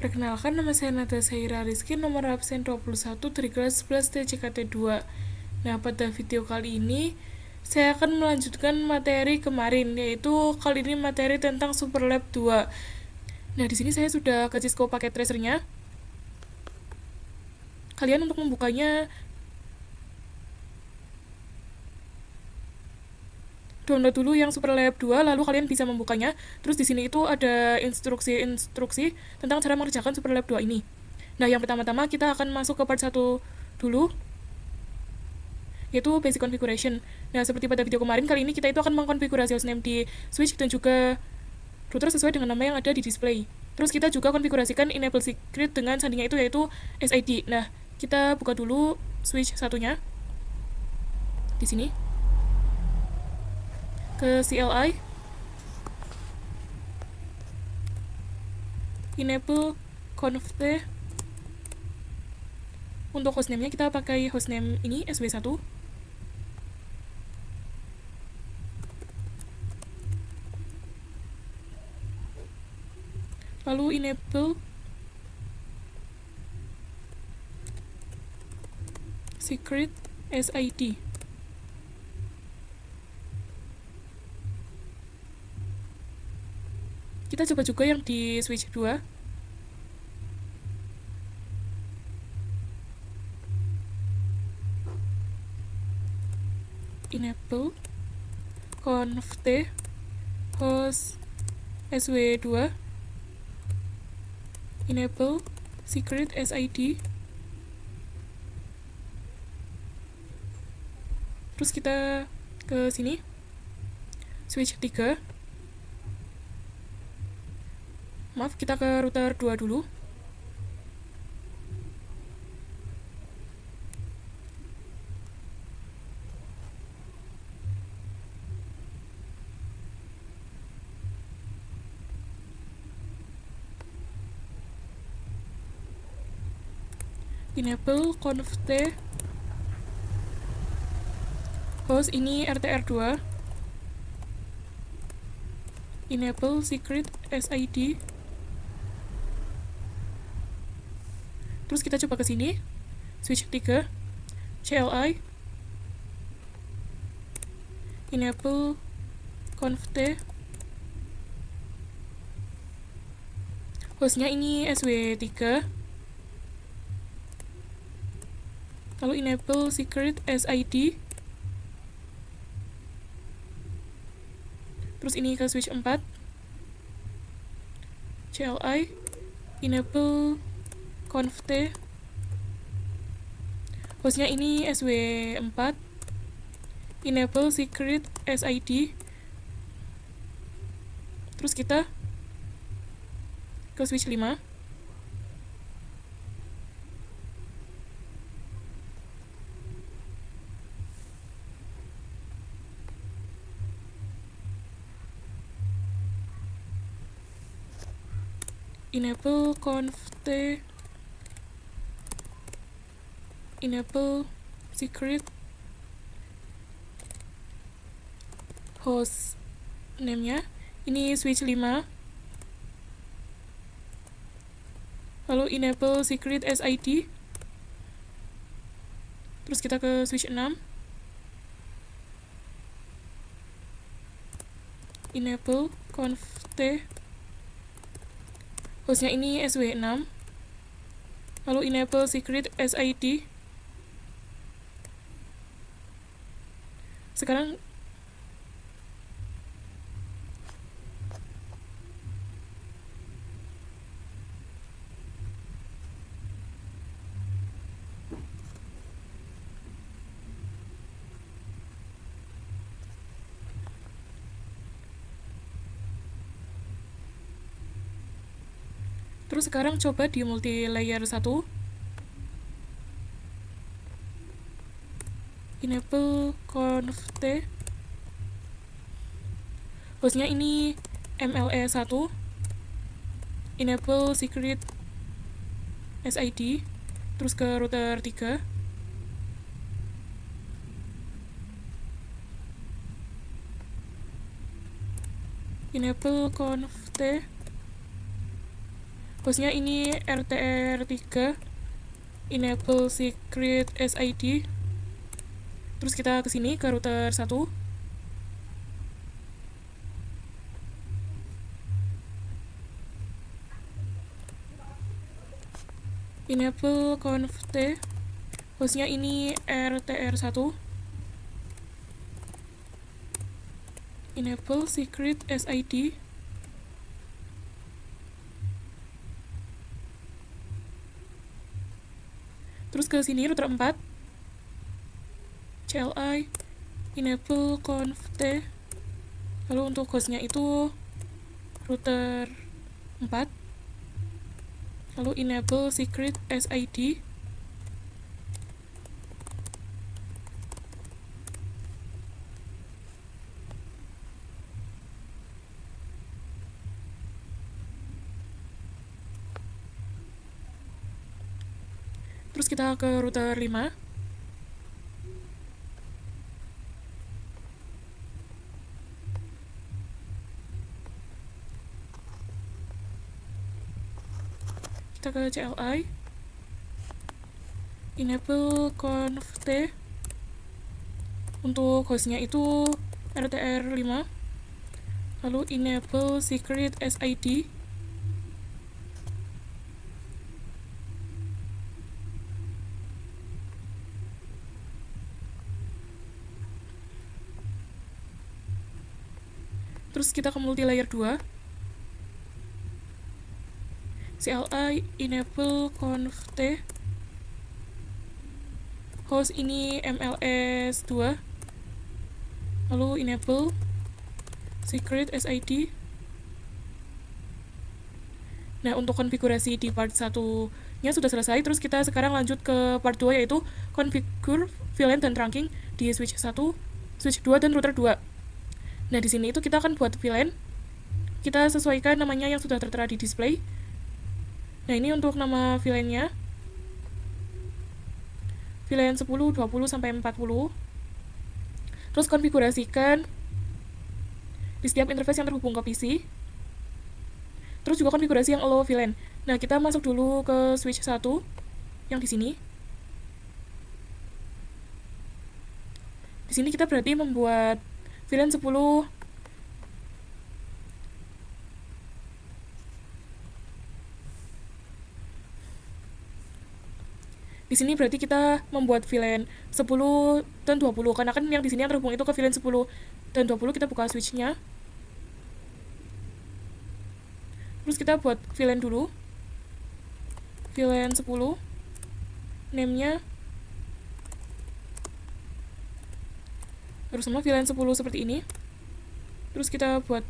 Perkenalkan, nama saya Nada Saira Rizky, nomor absen 21 dari kelas 11 TJKT2. Nah, pada video kali ini saya akan melanjutkan materi kemarin, yaitu kali ini materi tentang Superlab 2. Nah, di sini saya sudah kasih scope paket tracernya. Kalian untuk membukanya download dulu yang Superlab 2, lalu kalian bisa membukanya. Terus di sini itu ada instruksi tentang cara mengerjakan Superlab 2 ini. Nah, yang pertama-tama kita akan masuk ke part 1 dulu, yaitu basic configuration. Nah, seperti pada video kemarin, kali ini kita itu akan mengkonfigurasi hostname di switch dan juga router sesuai dengan nama yang ada di display. Terus kita juga konfigurasikan enable secret dengan sandinya itu yaitu SID. Nah, kita buka dulu switch satunya di sini ke CLI, enable conft. Untuk hostname-nya kita pakai hostname ini SW1. Lalu enable secret SID. Kita coba juga yang di switch 2. Enable conft host SW2, enable secret SID. Terus kita ke sini switch 3. Maaf, kita ke router 2 dulu. Enable conft host ini RTR2, enable secret SID. Terus kita coba ke sini switch 3, CLI, enable conft hostnya ini SW3, lalu enable secret SID. Terus ini ke switch 4, CLI, enable conft hostnya ini SW4, enable secret SID. Terus kita ke switch 5, enable conft enable secret host name-nya ini switch 5, lalu enable secret SID. Terus kita ke switch 6, enable conft hostnya ini SW6, lalu enable secret SID. Sekarang sekarang coba di multi layer 1, enable conft hostnya ini MLE1, enable secret SID. Terus ke router 3, enable conft hostnya ini RTR3, enable secret SID. Terus kita ke sini ke router 1. Enable conft, hostnya ini RTR1, enable secret SID. Terus ke sini router 4, CLI, enable conft. Lalu untuk hostnya itu router 4, lalu enable secret SID. Terus kita ke router 5. Kita ke CLI, enable conft. Untuk hostnya itu RTR5, lalu enable secret SID. Terus kita ke multilayer 2, CLI, enable conft. Host ini MLS 2, lalu enable secret SID. Nah, untuk konfigurasi di part 1-nya sudah selesai. Terus kita sekarang lanjut ke part 2, yaitu configure VLAN dan trunking di switch 1, switch 2, dan router 2. Nah, di sini itu kita akan buat VLAN. Kita sesuaikan namanya yang sudah tertera di display. Nah, ini untuk nama VLAN-nya. VLAN 10, 20, sampai 40. Terus konfigurasikan di setiap interface yang terhubung ke PC. Terus juga konfigurasi yang allow VLAN. Nah, kita masuk dulu ke switch 1 yang di sini. Di sini kita berarti membuat VLAN 10. Di sini berarti kita membuat VLAN 10 dan 20, karena kan yang di sini yang terhubung itu ke VLAN 10 dan 20. Kita buka switch-nya. Terus kita buat VLAN dulu. VLAN 10. Name-nya harus sama VLAN 10 seperti ini. Terus kita buat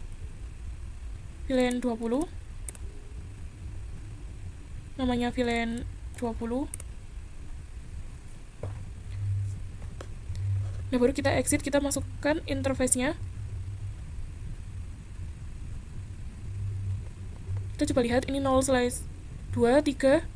VLAN 20. Namanya VLAN 20. Nah, baru kita exit, kita masukkan interface-nya. Kita coba lihat, ini 0/2, 3.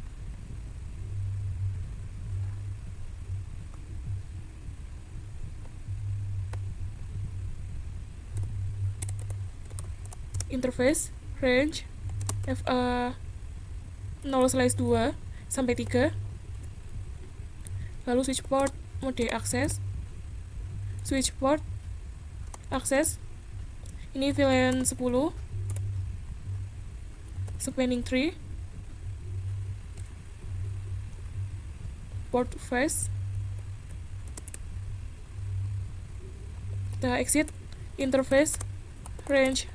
Interface, range, FA 0/2 sampai 3. Lalu switch port, mode akses. Switch port, akses. Ini VLAN 10. Spanning tree. Port face. Kita exit. Interface, range,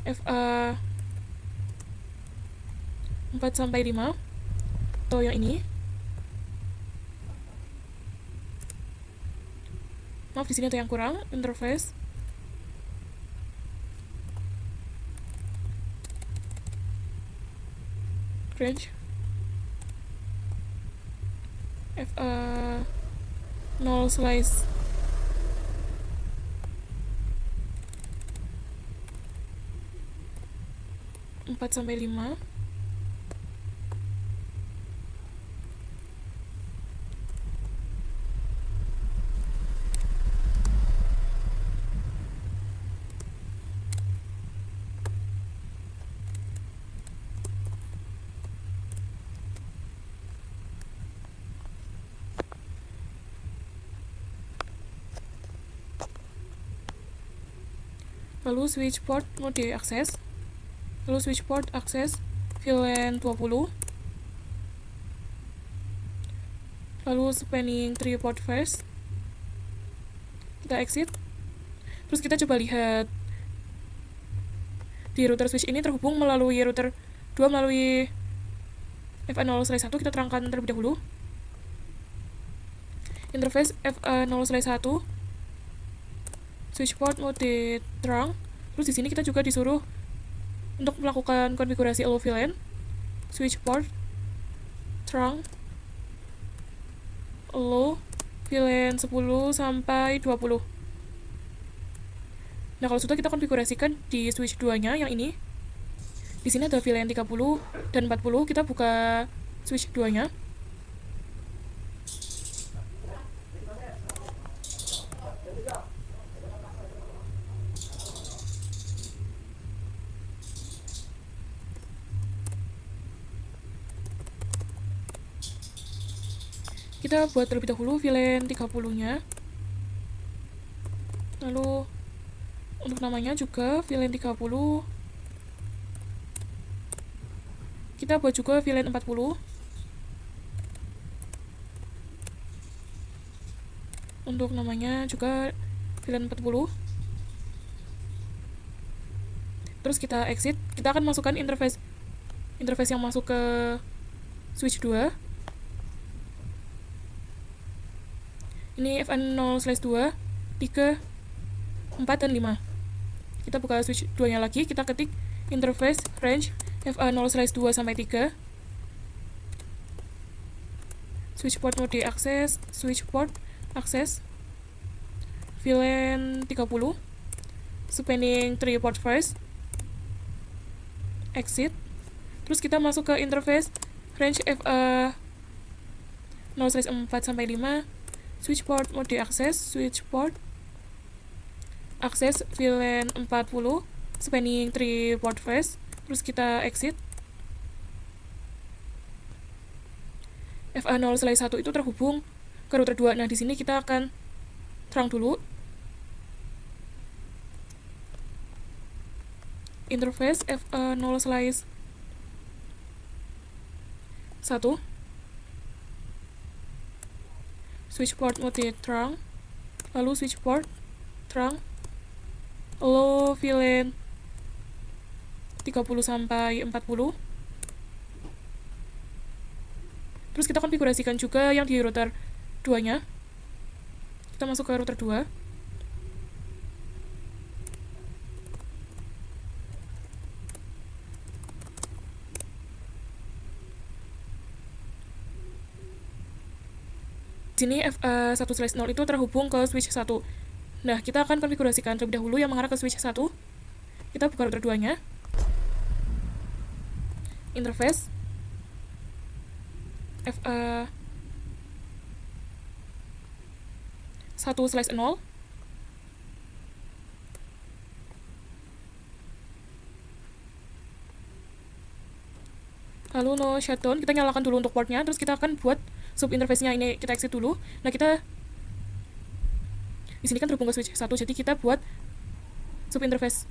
FA 4-5. Atau yang ini. Maaf, di sini ada yang kurang. Interface, range, FA 0/4-5. lalu switch port mode akses, lalu switch port akses VLAN 20, lalu spanning tree port first, kita exit. Terus kita coba lihat di router switch ini terhubung melalui router 2 melalui FA0/1. Kita terangkan terlebih dahulu interface FA0/1, switch port mode terang. Terus di sini kita juga disuruh untuk melakukan konfigurasi allow VLAN, switch port terang, allow VLAN 10 sampai 20. Nah, kalau sudah kita konfigurasikan di switch 2-nya yang ini. Di sini ada VLAN 30 dan 40. Kita buka switch 2-nya. Kita buat terlebih dahulu VLAN 30-nya. Lalu untuk namanya juga VLAN 30. Kita buat juga VLAN 40. Untuk namanya juga VLAN 40. Terus kita exit. Kita akan masukkan interface yang masuk ke switch 2. Ini FA0/2, 3, 4, dan 5. Kita buka switch 2-nya lagi, kita ketik interface range FA0/2 sampai 3. Switch port mode akses, switch port akses VLAN 30, spanning tree port first, exit. Terus kita masuk ke interface range FA0/4 sampai 5, switch port mode akses, switch port akses VLAN 40, spanning tree port first. Terus kita exit. FA0/1 itu terhubung ke router 2. Nah, di sini kita akan terang dulu interface FA0/1, switch port mode terang, lalu switch port terang, allow VLAN 30 sampai 40. Terus kita konfigurasikan juga yang di router 2-nya. Kita masuk ke router 2. Di sini FA1/0 itu terhubung ke switch 1. Nah, kita akan konfigurasikan terlebih dahulu yang mengarah ke switch 1. Kita buka router 2-nya. Interface FA1/0. Lalu no shutdown, kita nyalakan dulu untuk portnya. Terus kita akan buat sub interface-nya ini, kita exit dulu. Nah, kita di sini kan terhubung ke switch 1, jadi kita buat sub interface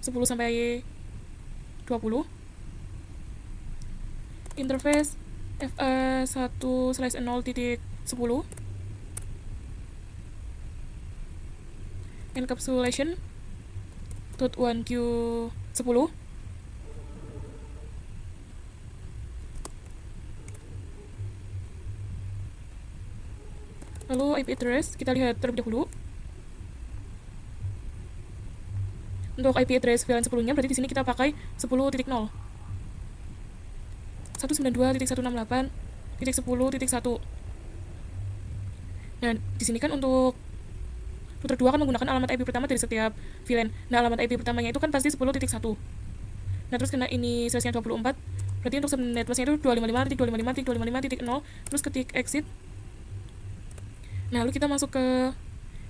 10 sampai 20. Interface FA1/0.10, encapsulation .1Q10. Lalu IP address kita lihat terlebih dahulu. Untuk IP address VLAN 10-nya berarti di sini kita pakai 10.0, 192.168.10.1. Nah, di sini kan untuk router 2 kan menggunakan alamat IP pertama dari setiap VLAN. Nah, alamat IP pertamanya itu kan pasti 10.1. Nah, terus kena ini size-nya 24. Berarti untuk subnet plus-nya itu 255.255.255.0. Terus ketik exit. Nah, lalu kita masuk ke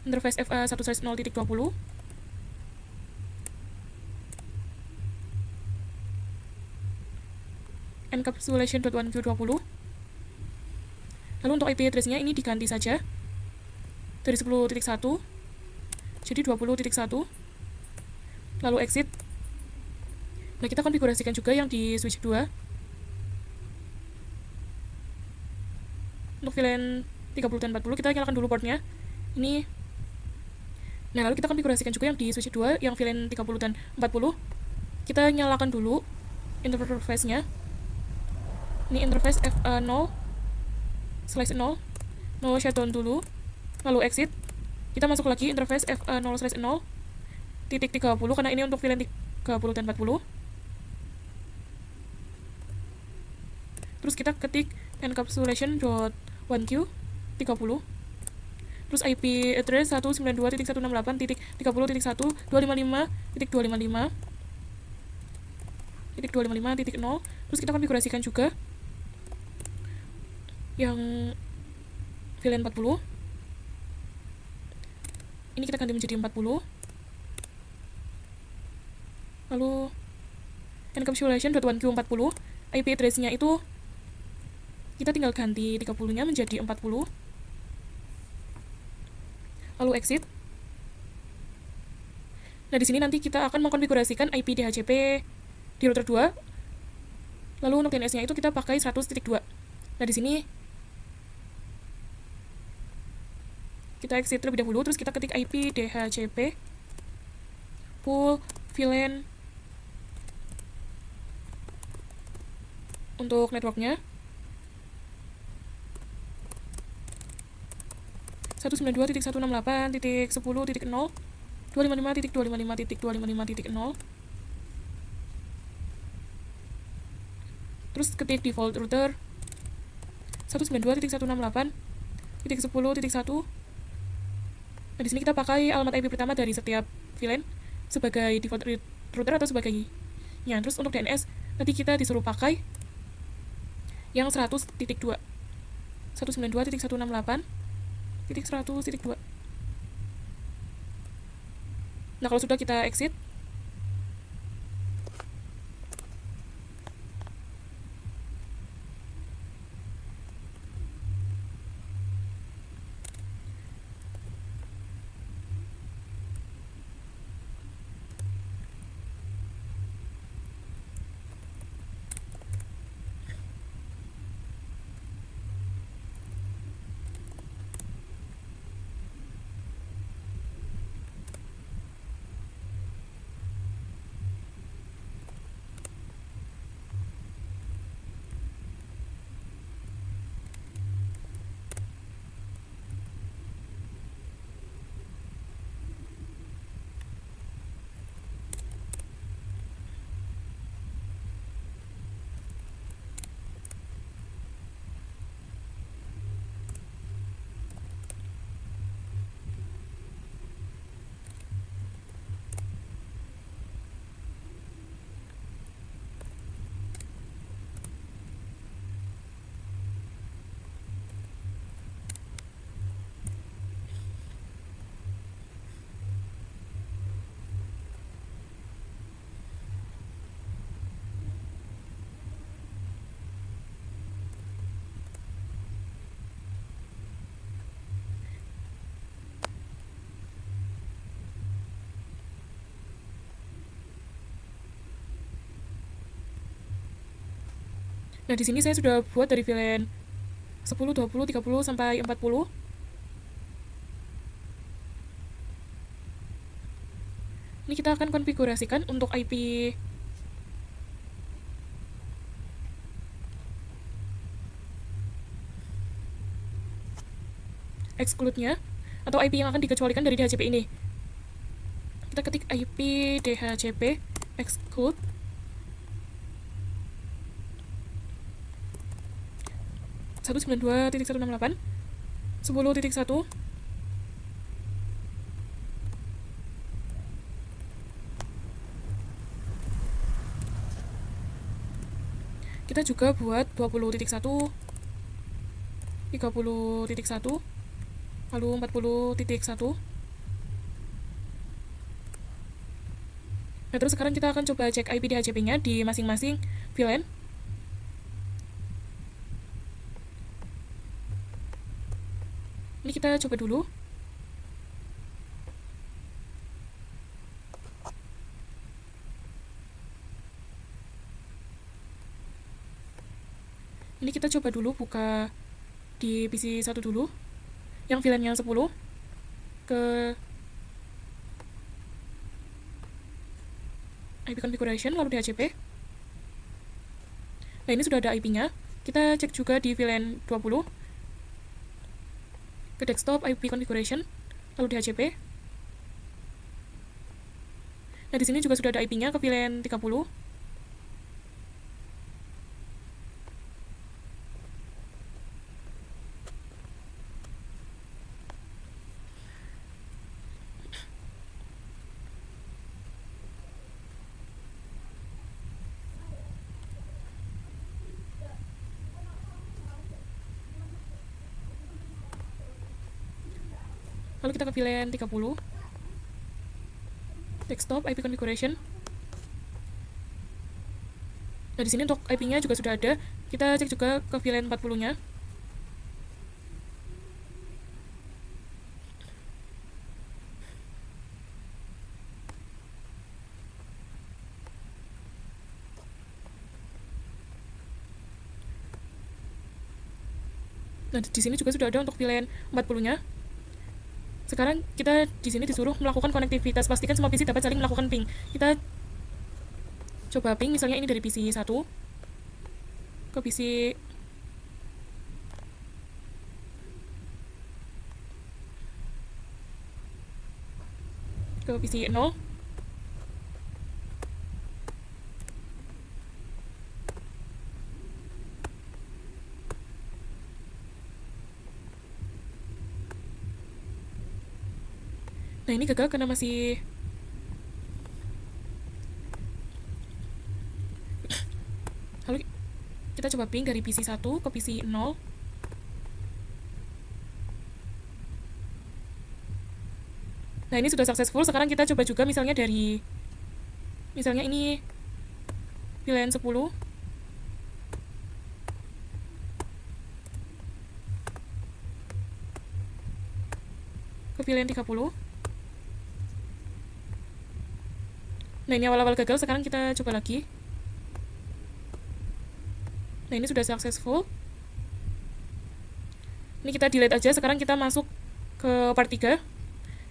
interface FA1/0.20. Encapsulation.1Q20. Lalu untuk IP address-nya ini diganti saja dari 10.1 jadi 20.1, lalu exit. Nah, kita konfigurasikan juga yang di switch 2. Untuk VLAN 30 dan 40 kita nyalakan dulu portnya. Ini. Nah, lalu kita konfigurasikan juga yang di switch 2 yang VLAN 30 dan 40. Kita nyalakan dulu interface-nya. Ini interface FA0/0. No shutdown dulu. Lalu exit. Kita masuk lagi interface FA0/0 titik 30 karena ini untuk VLAN 30 dan 40. Terus kita ketik encapsulation.1q 30. Terus IP address 192.168.255.255.0. Terus kita konfigurasikan juga yang VLAN 40. Ini kita ganti menjadi 40. Lalu encapsulation.1q 40. IP address-nya itu kita tinggal ganti 30-nya menjadi 40. Lalu exit. Nah, di sini nanti kita akan mengkonfigurasikan IP DHCP di router 2. Lalu untuk DNS-nya itu kita pakai 100.2. Nah, di sini kita exit terlebih dahulu, terus kita ketik IP DHCP full VLAN untuk networknya 192.168.10.0 255.255.255.0. Terus ketik default router 192.168.10.1. Nah, di sini kita pakai alamat IP pertama dari setiap VLAN sebagai default router atau sebagainya. Terus untuk DNS nanti kita disuruh pakai yang 100.2. 192.168.100.2. Nah, kalau sudah kita exit. Nah, di sini saya sudah buat dari VLAN 10, 20, 30 sampai 40. Ini kita akan konfigurasikan untuk IP exclude-nya atau IP yang akan dikecualikan dari DHCP ini. Kita ketik IP DHCP exclude 192.168.10.1. Kita juga buat 20.1, 30.1, lalu 40.1. Nah, terus sekarang kita akan coba cek IP DHCP-nya di masing-masing VLAN. Ini kita coba dulu. kita coba dulu buka di PC 1 dulu, yang VLAN yang 10 ke IP configuration, lalu DHCP. Nah, ini sudah ada IP-nya. Kita cek juga di VLAN 20 ke desktop IP configuration, lalu DHCP. Nah, di sini juga sudah ada IP-nya ke VLAN 30. Lalu kita ke VLAN 30. Desktop IP configuration. Nah, di sini untuk IP-nya juga sudah ada. Kita cek juga ke VLAN 40-nya. Nah, di sini juga sudah ada untuk VLAN 40-nya. Sekarang kita di sini disuruh melakukan konektivitas. Pastikan semua PC dapat saling melakukan ping. Kita coba ping, misalnya ini dari PC 1 ke PC ke PC 0. Nah, ini gagal karena masih lalu kita coba ping dari PC 1 ke PC 0. Nah, ini sudah successful. Sekarang kita coba juga misalnya dari ini VLAN 10 ke VLAN 30. Nah, ini awal-awal gagal, sekarang kita coba lagi. Nah, ini sudah successful. Ini kita delete aja. Sekarang kita masuk ke part 3,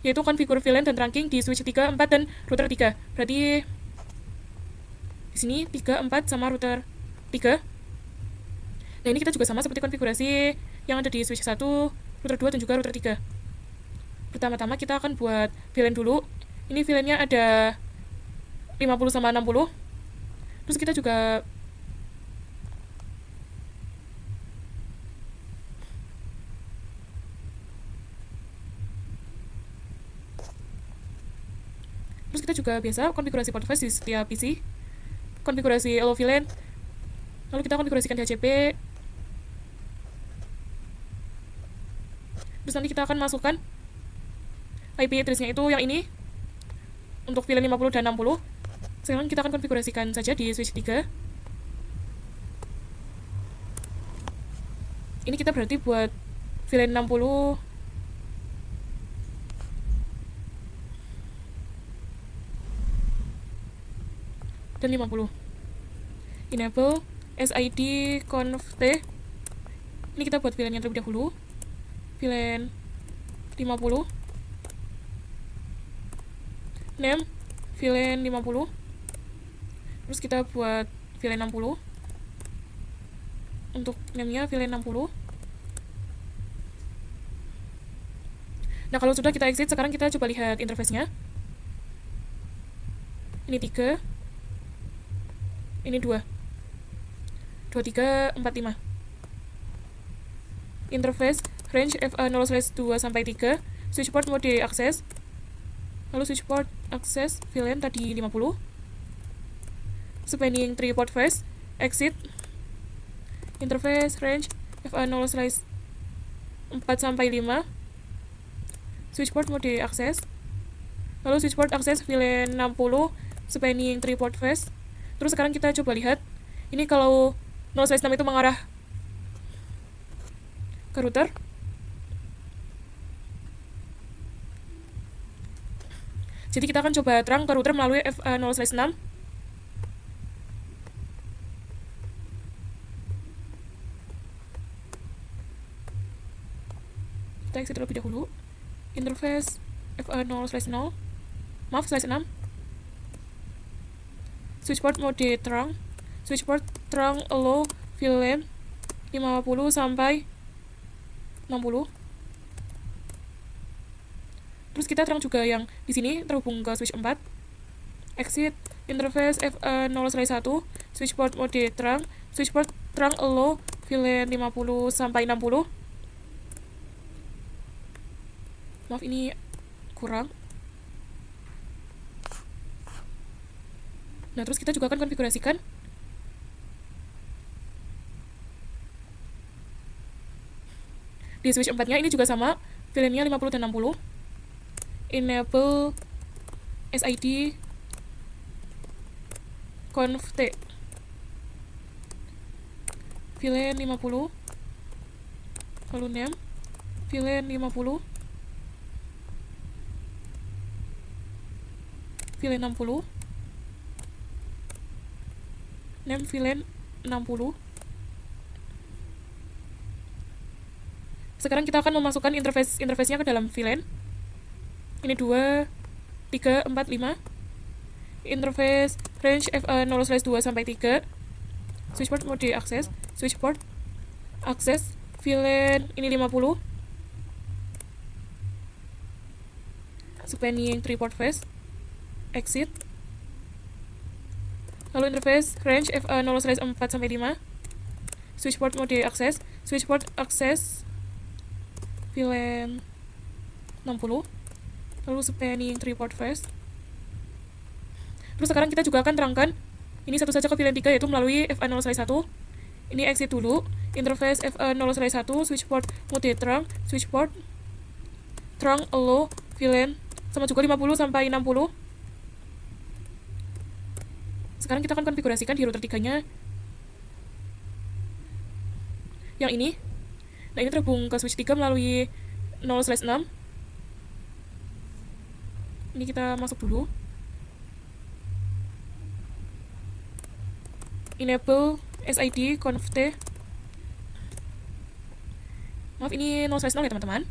yaitu configure VLAN dan trunking di switch 3, 4, dan router 3. Berarti di sini 3, 4 sama router 3. Nah, ini kita juga sama seperti konfigurasi yang ada di switch 1, router 2, dan juga router 3. Pertama-tama kita akan buat VLAN dulu. Ini VLAN-nya ada 50 sama 60. Terus kita juga biasa konfigurasi port face di setiap PC. Konfigurasi allow VLAN. Lalu kita konfigurasikan DHCP. Terus nanti kita akan masukkan IP address-nya itu yang ini untuk VLAN 50 dan 60. Sekarang kita akan konfigurasikan saja di switch 3. Ini kita berarti buat VLAN 60 dan 50. Enable SID conf T. Ini kita buat VLAN yang terlebih dahulu. VLAN 50. Name VLAN 50. Terus kita buat VLAN 60. Untuk name-nya VLAN 60. Nah, kalau sudah kita exit, sekarang kita coba lihat interface-nya. Ini 3. Ini 2. 2, 3, 4, 5. Interface range FA0/2 sampai 3. Switch port mode akses. Lalu switch port akses VLAN tadi 50. Spanning 3 port face. Exit. Interface range FA0/4 sampai 5. Switch port mode akses. Lalu switch port akses VLAN 60 spanning 3 port face. Terus sekarang kita coba lihat. Ini kalau 0/6 itu mengarah ke router. Jadi kita akan coba terang ke router melalui FA0/6. Kita exit terlebih dahulu. Interface FA0/0. Maaf, slash 6. Switchboard mode terang. Switchboard terang allow VLAN 50 sampai 60. Terus kita terang juga yang di sini terhubung ke switch 4. Exit interface FA0/1. Switchboard mode terang. Switchboard terang allow VLAN 50 sampai 60. Maaf, ini kurang. Nah, terus kita juga akan konfigurasikan di switch 4-nya ini juga sama, VLAN-nya 50 dan 60. Enable SID conft VLAN 50, lalu name VLAN 50, VLAN 60, name VLAN 60. Sekarang kita akan memasukkan interface-nya ke dalam VLAN. Ini 2, 3, 4, 5. Interface range FA0/2 sampai 3. Switchboard mode akses. Switchboard akses VLAN ini 50. Spanning 3 port phase. Exit. Lalu interface range FA0/4 sampai 5. Switchboard mode akses. Switchboard akses VLAN 60. Lalu spanning 3 port phase. Terus sekarang kita juga akan terangkan ini satu saja ke VLAN 3, yaitu melalui FA0/1. Ini exit dulu. Interface FA0/1, switchboard mode terang, switchboard terang allow VLAN sama juga 50 sampai 60. Sekarang kita akan konfigurasikan di router 3-nya yang ini. Nah, ini terhubung ke switch 3 melalui 0/6. Ini kita masuk dulu. Enable SID conft. Maaf, ini 0/0 ya teman-teman.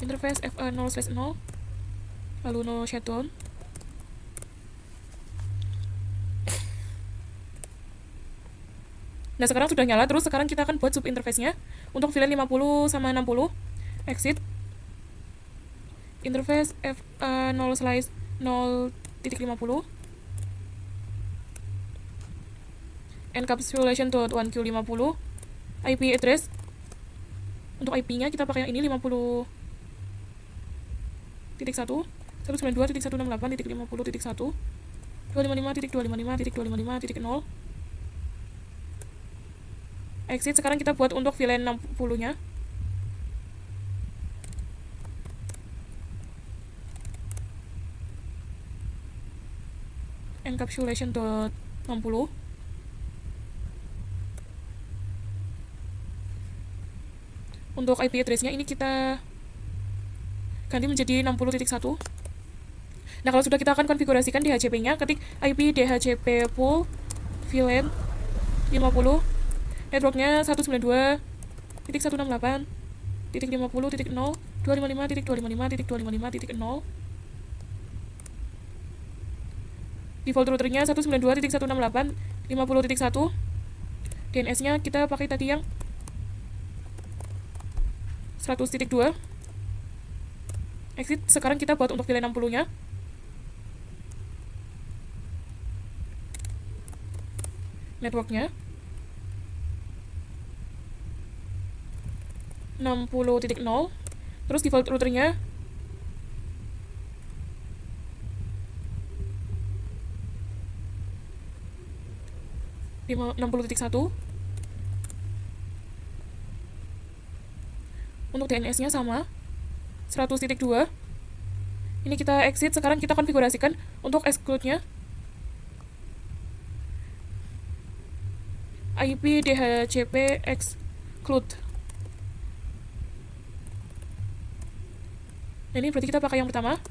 Interface FA0/0, lalu no shutdown. Nah, sekarang sudah nyala. Terus sekarang kita akan buat sub interface-nya untuk VLAN 50 sama 60. Exit interface FA0/0.50 encapsulation.1Q50 IP address. Untuk IP-nya kita pakai yang ini 50.1 192.168.50.1 255.255.255.0. Exit. Sekarang kita buat untuk VLAN 60-nya. Encapsulation.60. Untuk IP address-nya ini kita ganti menjadi 60.1. Nah, kalau sudah, kita akan konfigurasikan DHCP-nya. Ketik IP DHCP pool VLAN 50. Networknya 192.168.50.0 255.255.255.0. Default routernya 192.168.50.1. DNS-nya kita pakai tadi yang 100.2. Exit. Sekarang kita buat untuk VLAN 60-nya. Networknya 60.0. Terus default routernya 60.1. Untuk DNS-nya sama 100.2. Ini kita exit. Sekarang kita konfigurasikan untuk exclude-nya. IP DHCP exclude. Nah, ini berarti kita pakai yang pertama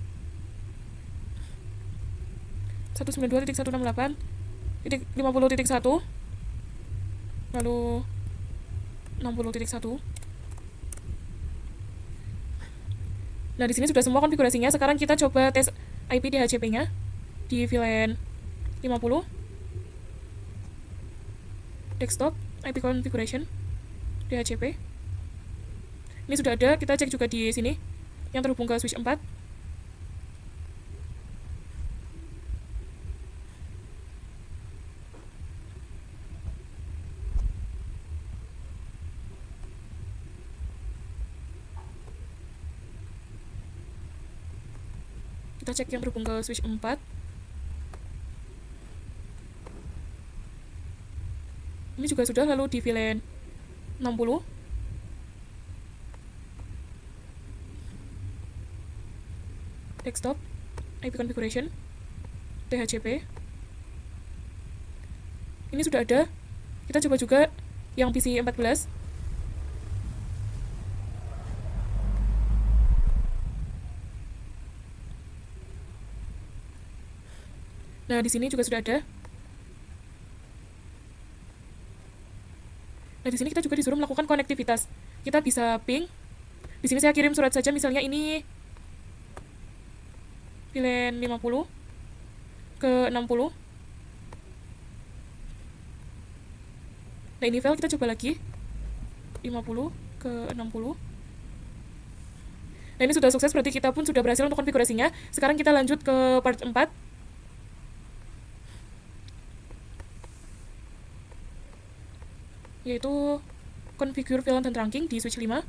192.168.50.1 lalu 60.1. Nah, di sini sudah semua konfigurasinya. Sekarang kita coba tes IP DHCP-nya di VLAN 50. Desktop IP configuration DHCP. Ini sudah ada, kita cek juga di sini yang terhubung ke switch 4. Kita cek yang terhubung ke switch 4. Ini juga sudah, lalu di VLAN 60. Desktop IP configuration DHCP. Ini sudah ada. Kita coba juga yang PC 14. Nah, di sini juga sudah ada. Nah, di sini kita juga disuruh melakukan konektivitas. Kita bisa ping. Di sini saya kirim surat saja, misalnya ini VLAN 50 ke 60. Nah, ini file kita coba lagi. 50 ke 60. Nah, ini sudah sukses, berarti kita pun sudah berhasil untuk konfigurasinya. Sekarang kita lanjut ke part 4. Yaitu configure VLAN dan trunking di switch 5,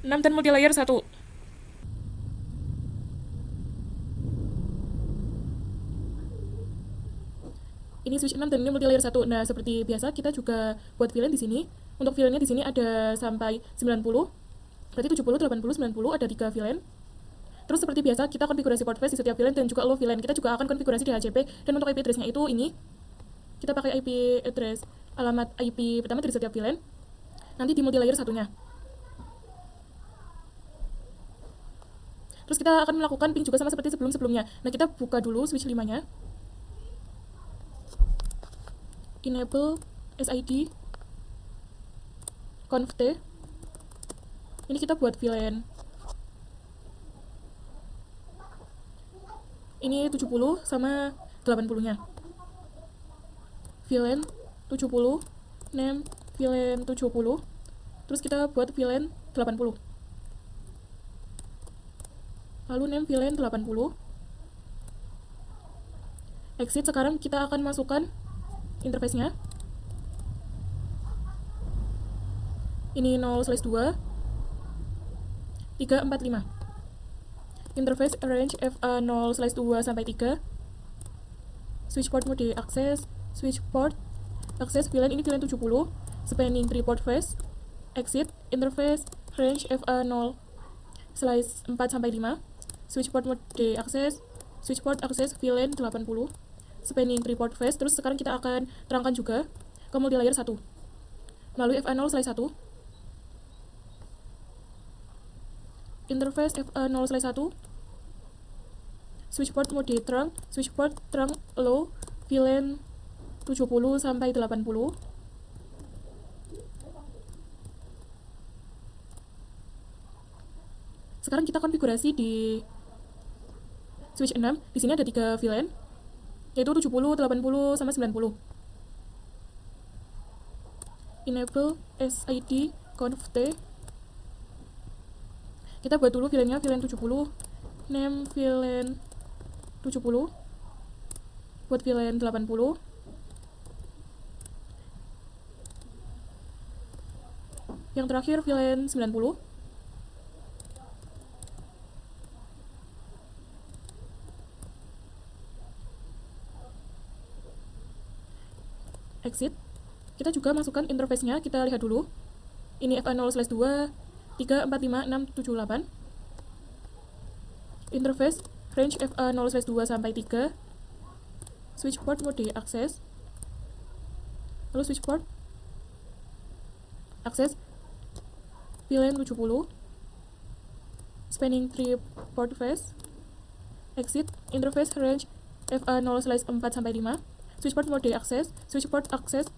6 dan multilayer 1. Ini switch 6 dan ini multilayer 1. Nah, seperti biasa kita juga buat VLAN di sini. Untuk VLAN-nya di sini ada sampai 90. Berarti 70, 80, 90 ada 3 VLAN. Terus seperti biasa kita konfigurasi port face di setiap VLAN dan juga low VLAN. Kita juga akan konfigurasi DHCP, dan untuk IP address-nya itu ini. Kita pakai IP address alamat IP pertama dari setiap VLAN. Nanti di multilayer satunya. Terus kita akan melakukan ping juga sama seperti sebelum-sebelumnya. Nah, kita buka dulu switch 5-nya. Enable SID conft. Ini kita buat VLAN. Ini 70 sama 80-nya. VLAN 70, name VLAN 70. Terus kita buat VLAN 80. Lalu name VLAN 80. Exit. Sekarang kita akan masukkan interface-nya. Ini 0/2 345. Interface range FA 0/2 sampai 3. Switch port mode akses, switch port akses VLAN, ini VLAN 70, spanning 3 port face. Exit. Interface range FA 0/4 sampai 5. Switch port mode akses, switch port akses VLAN 80, spanning 3 port face. Terus sekarang kita akan terangkan juga ke multilayer 1 melalui FA 0/1. Interface FA 0/1. Switch port mode trunk, switch port trunk low VLAN 70 sampai 80. Sekarang kita konfigurasi di switch 6. Di sini ada 3 VLAN, yaitu 70, 80 sama 90. Enable SID conft. Kita buat dulu VLAN-nya, VLAN 70, name VLAN 70, buat VLAN 80. Yang terakhir VLAN 90. Exit. Kita juga masukkan interface-nya, kita lihat dulu. Ini FA 0/2 3456778. Interface range FA 0/2 sampai 3. Switch port mode akses. Lalu switch port akses VLAN 70, spanning 3 port face. Exit. Interface range FA 0/4 sampai 5. Switch port mode akses, switch port akses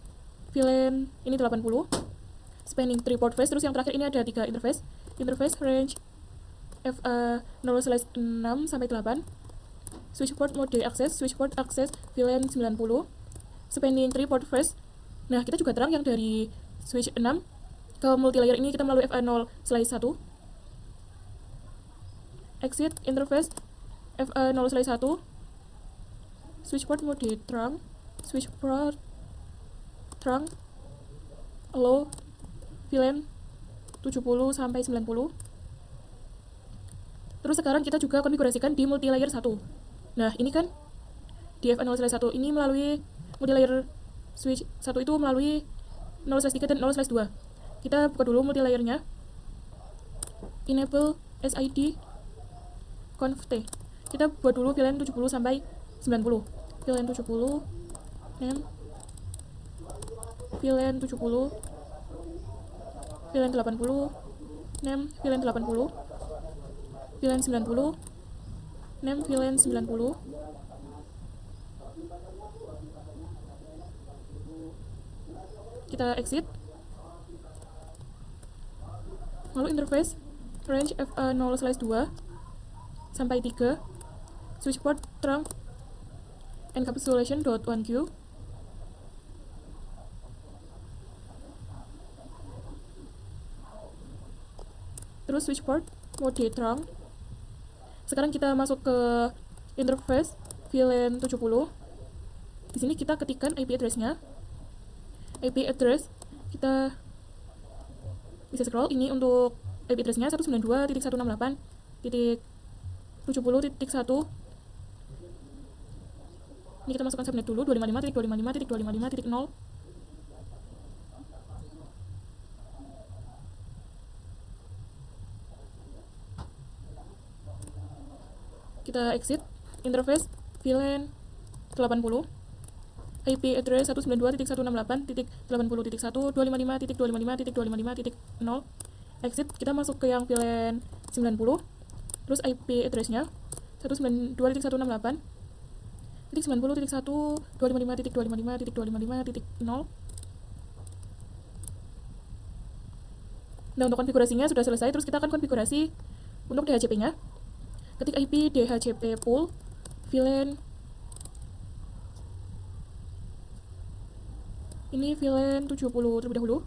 VLAN ini 80, spanning 3 port face. Terus yang terakhir ini ada 3 interface. Interface range FA 0/6 sampai 8. Switchboard mode access, switchboard access VLAN 90. Spanning tree port first. Nah, kita juga terang yang dari switch 6 ke multilayer ini kita melalui FA 0/1. Exit interface FA 0/1. Switchboard mode trunk, switchboard trunk allow VLAN 70 sampai 90. Terus sekarang kita juga konfigurasikan di multilayer 1. Nah, ini kan di FA 0/1 ini melalui multilayer switch 1 itu melalui 0/3 dan 0/2. Kita buka dulu multilayernya. Enable SID conf T. Kita buat dulu VLAN 70 sampai 90. VLAN 70 name VLAN 70 VLAN 80 name VLAN 80 VLAN 90 name VLAN 90. Kita exit. Lalu interface range FA 0/2 sampai 3. Switchboard trunk encapsulation.1Q. Terus switchboard mode trunk. Sekarang kita masuk ke interface VLAN 70. Di sini kita ketikkan IP address-nya. IP address kita bisa scroll, ini untuk IP address-nya 192.168.70.1. Ini kita masukkan subnet dulu 255.255.255.0. Kita exit interface VLAN 80. IP address 192.168.80.1 255.255.255.0. Exit, kita masuk ke yang VLAN 90. Terus IP address-nya 192.168.90.1 Nah, untuk konfigurasinya sudah selesai. Terus kita akan konfigurasi untuk DHCP-nya. Ketik IP DHCP pool VLAN. Ini VLAN 70 terlebih dahulu.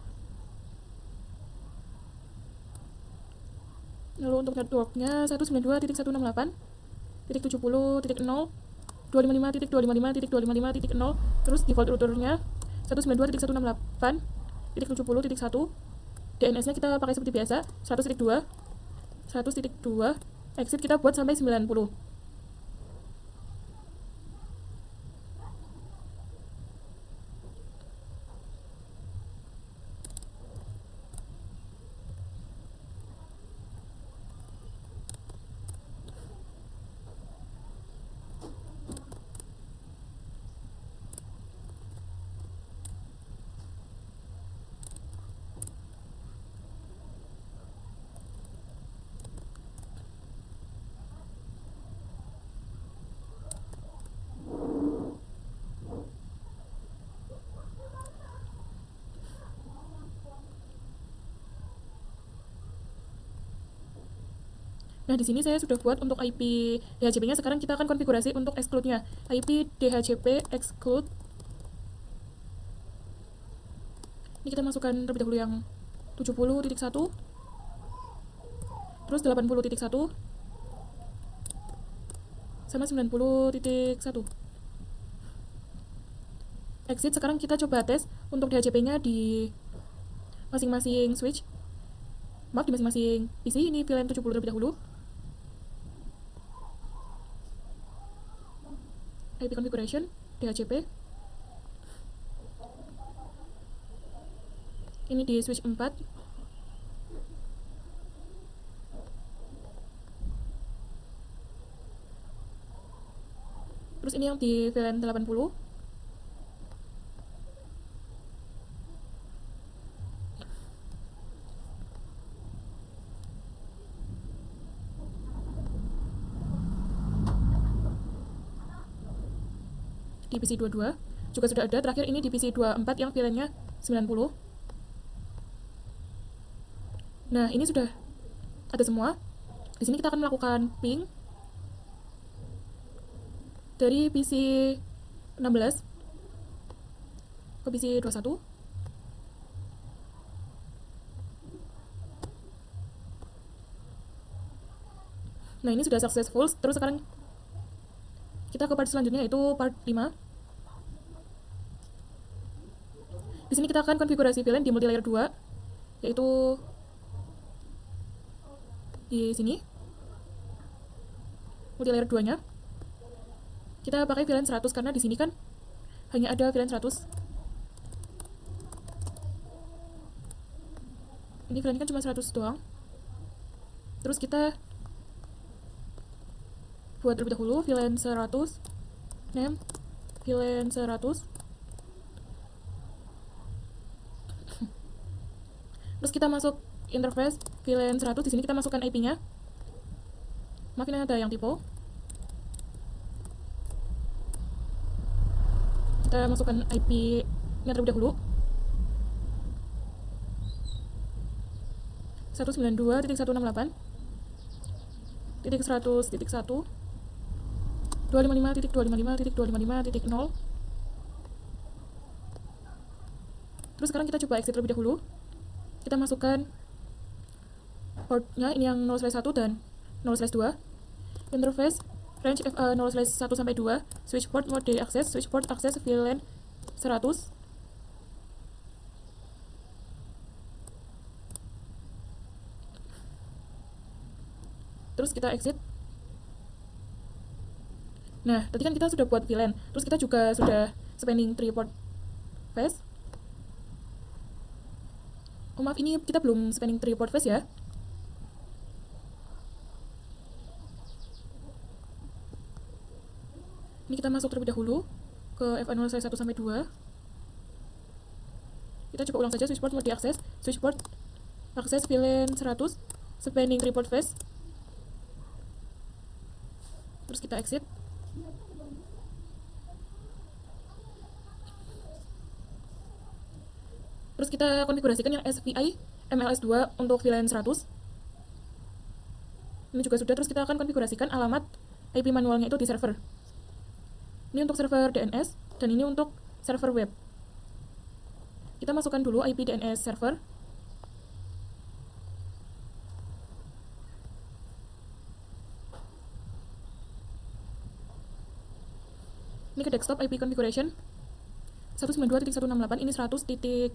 Lalu untuk networknya 192.168.70.0 255.255.255.0. Terus default routernya 192.168.70.1. DNS-nya kita pakai seperti biasa 100.2. Exit kita buat sampai 90. Nah, di sini saya sudah buat untuk IP DHCP-nya. Sekarang kita akan konfigurasi untuk exclude-nya. IP DHCP exclude. Ini kita masukkan terlebih dahulu yang 70.1, terus 80.1, sama 90.1. Exit. Sekarang kita coba tes untuk DHCP-nya di masing-masing switch. Maaf, di masing-masing PC. Ini VLAN 70 terlebih dahulu. IP configuration DHCP. Ini di switch 4. Terus ini yang di VLAN 80. Di PC 22 juga sudah ada. Terakhir ini di PC 24 yang VLAN-nya 90. Nah, ini sudah ada semua. Di sini kita akan melakukan ping dari PC 16 ke PC 21. Nah, ini sudah successful. Terus sekarang kita ke part selanjutnya, yaitu part 5. Di sini kita akan konfigurasi VLAN di multilayer 2, yaitu di sini. Multilayer 2-nya. Kita pakai VLAN 100 karena di sini kan hanya ada VLAN 100. Ini VLAN kan cuma 100 doang. Terus kita buat terlebih dahulu VLAN 100, name VLAN 100. Terus kita masuk interface VLAN 100. Di sini kita masukkan IP-nya. Maaf, ini ada yang typo. Kita masukkan IP-nya terlebih dahulu. 192.168.100.1 255.255.255.0. Terus sekarang kita coba exit terlebih dahulu. Kita masukkan portnya, ini yang 0/1 dan 0/2. Interface range FA 0/1 sampai 2. Switch port mode access, switch port access VLAN 100. Terus kita exit. Nah, tadi kan kita sudah buat VLAN. Terus kita juga sudah spanning 3 port face. Oh maaf, ini kita belum spanning 3 port face ya. Ini kita masuk terlebih dahulu ke FA 0/1 sampai 2. Kita coba ulang saja. Switch port mode diakses, switch port akses VLAN 100, spanning 3 port face. Terus kita exit. Terus kita konfigurasikan yang SVI MLS2 untuk VLAN 100. Ini juga sudah. Terus kita akan konfigurasikan alamat IP manualnya itu di server. Ini untuk server DNS dan ini untuk server web. Kita masukkan dulu IP DNS server. Ini ke desktop IP configuration 192.168, ini 100.2.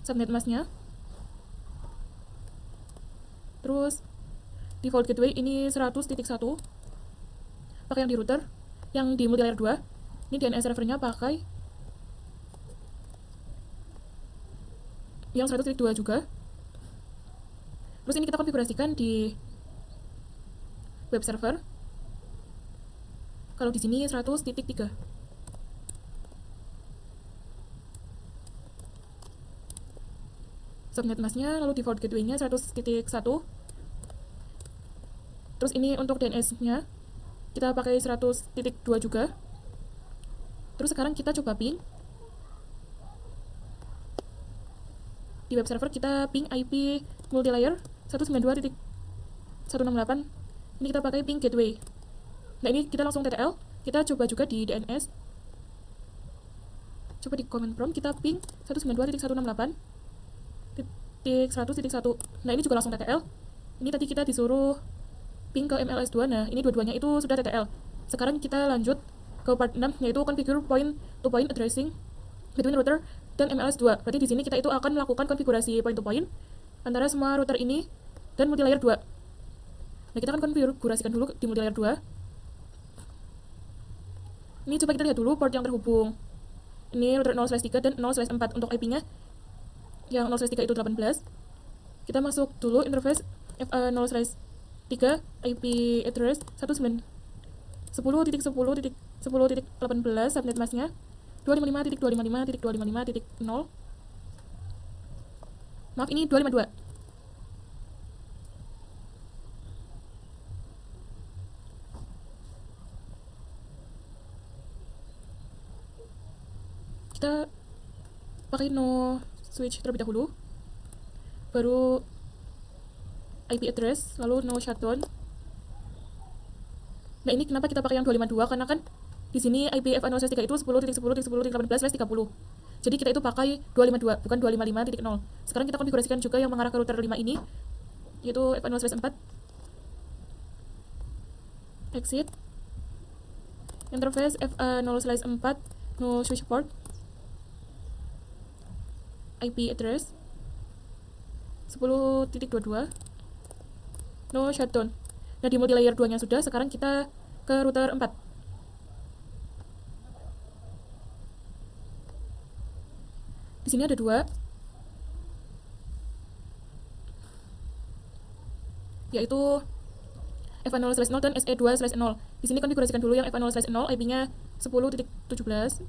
Subnet masknya. Terus default gateway ini 100.1. Pakai yang di router, yang di multilayer 2. Ini DNS servernya pakai yang 100.2 juga. Terus ini kita konfigurasikan di web server. Kalau di sini 100.3. Subnet masknya, lalu default gateway-nya 100.1. Terus ini untuk DNS-nya kita pakai 100.2 juga. Terus sekarang kita coba ping. Di web server kita ping IP multilayer 192.168. Ini kita pakai ping gateway. Nah, ini kita langsung TTL. Kita coba juga di DNS. Coba di command prompt kita ping 192.168.100.1. Nah, ini juga langsung TTL. Ini tadi kita disuruh ping ke MLS2. Nah, ini dua-duanya itu sudah TTL. Sekarang kita lanjut ke part 6, yaitu configure point to point addressing between router dan MLS2. Berarti di sini kita itu akan melakukan konfigurasi point to point antara semua router ini dan multilayer 2. Nah, kita akan konfigurasikan dulu di multilayer 2. Ini coba kita lihat dulu port yang terhubung. Ini router 0/3 dan 0/4 untuk IP-nya. Yang 0/3 itu 18. Kita masuk dulu interface FA 0/3 IP address 10.10.10.10.18, subnet masknya 255.255.255.0. Maaf, ini 252. Kita pakai no switch terlebih dahulu, baru IP address, lalu no shutdown. Nah, ini kenapa kita pakai yang 252, karena kan di sini IP FA0/3 itu 10.10.10.18/30. Jadi kita itu pakai 252, bukan 255.0. Sekarang kita konfigurasikan juga yang mengarah ke router 5 ini, yaitu FA0/4. Exit. Interface FA0/4, no switch port. IP address 10.22, no shutdown. Nah, di multi layer 2-nya sudah, sekarang kita ke router 4. Di sini ada 2, yaitu FA0/0 dan SE2/0. Di sini konfigurasikan dulu yang FA0/0, IP-nya 10.17.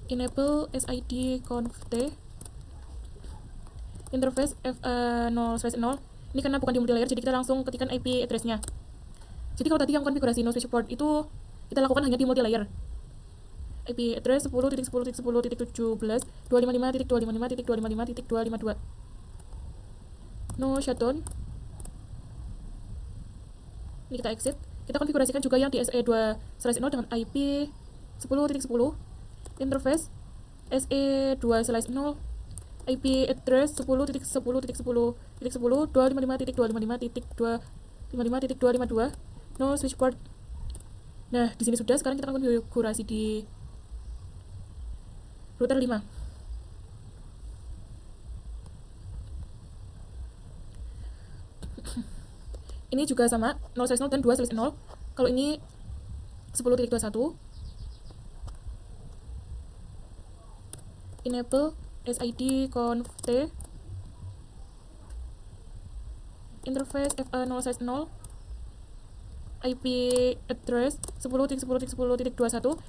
Enable SID conft. Interface FA0/0. Ini karena bukan di multi layer, jadi kita langsung ketikkan IP address-nya. Jadi kalau tadi yang konfigurasi no switch port itu kita lakukan hanya di multi layer. IP address 10.10.10.17, 255.255.255.252. No shutdown. Ini kita exit. Kita konfigurasikan juga yang di SE2/0 dengan IP 10.10. Interface SE2/0, IP address 10.10.10.10, 255.255.255.252. No switch port. Nah, di sini sudah. Sekarang kita akan konfigurasi di router 5. Ini juga sama, 0/0 dan 2/0. Kalau ini 10.21. Enable SID conft. Interface FA0/0, IP address 10.10.10.21,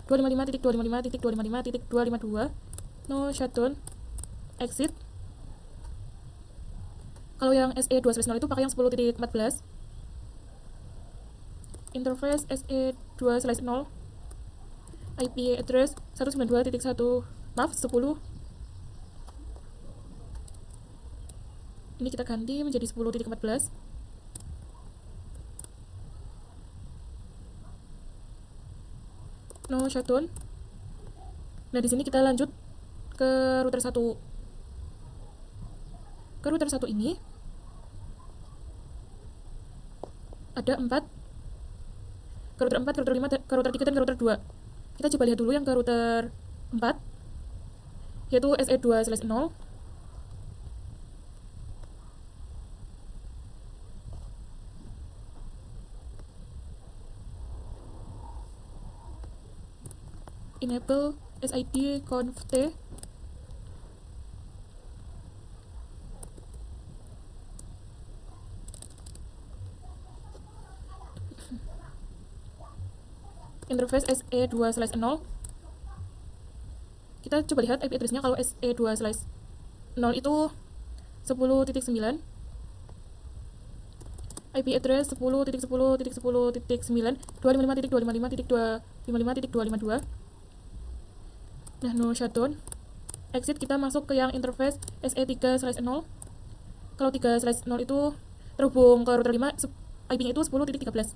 255.255.255.252. No shutdown. Exit. Kalau yang SE2/0 itu pakai yang 10.14. Interface SE2/0, IP address 192.1, maaf 10. Ini kita ganti menjadi 10.14. No shutdown. Nah, di sini kita lanjut ke router 1. Ke router 1 ini ada 4. Ke router 4, ke router 5, ke router 3, dan ke router 2. Kita coba lihat dulu yang ke router 4, yaitu SE2/0. Enable SID conft. Interface SE2/0. Kita coba lihat IP address-nya. Kalau SE2/0 itu 10.9. IP address 10.10.10.9, 255.255.255.252. Nah, no shutdown. Exit. Kita masuk ke yang interface SE3/0. Kalau 3/0 itu terhubung ke router 5, IP-nya itu 10.13.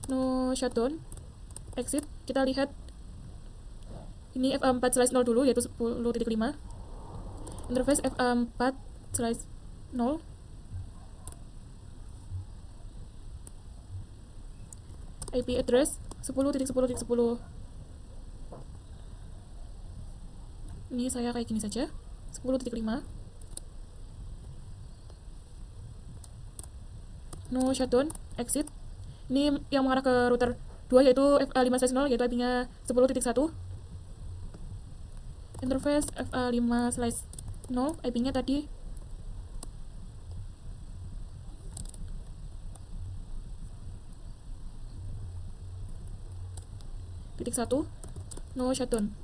No shutdown. Exit. Kita lihat ini FA4/0 dulu, yaitu 10.5. Interface FA4/0, IP address 10.10.10. Ini saya kayak gini saja, 10.5. No shutdown. Exit. Ini yang mengarah ke router 2, yaitu FA5/0, yaitu IP-nya 10.1. Interface FA5/0, IP-nya tadi 1. No shutdown.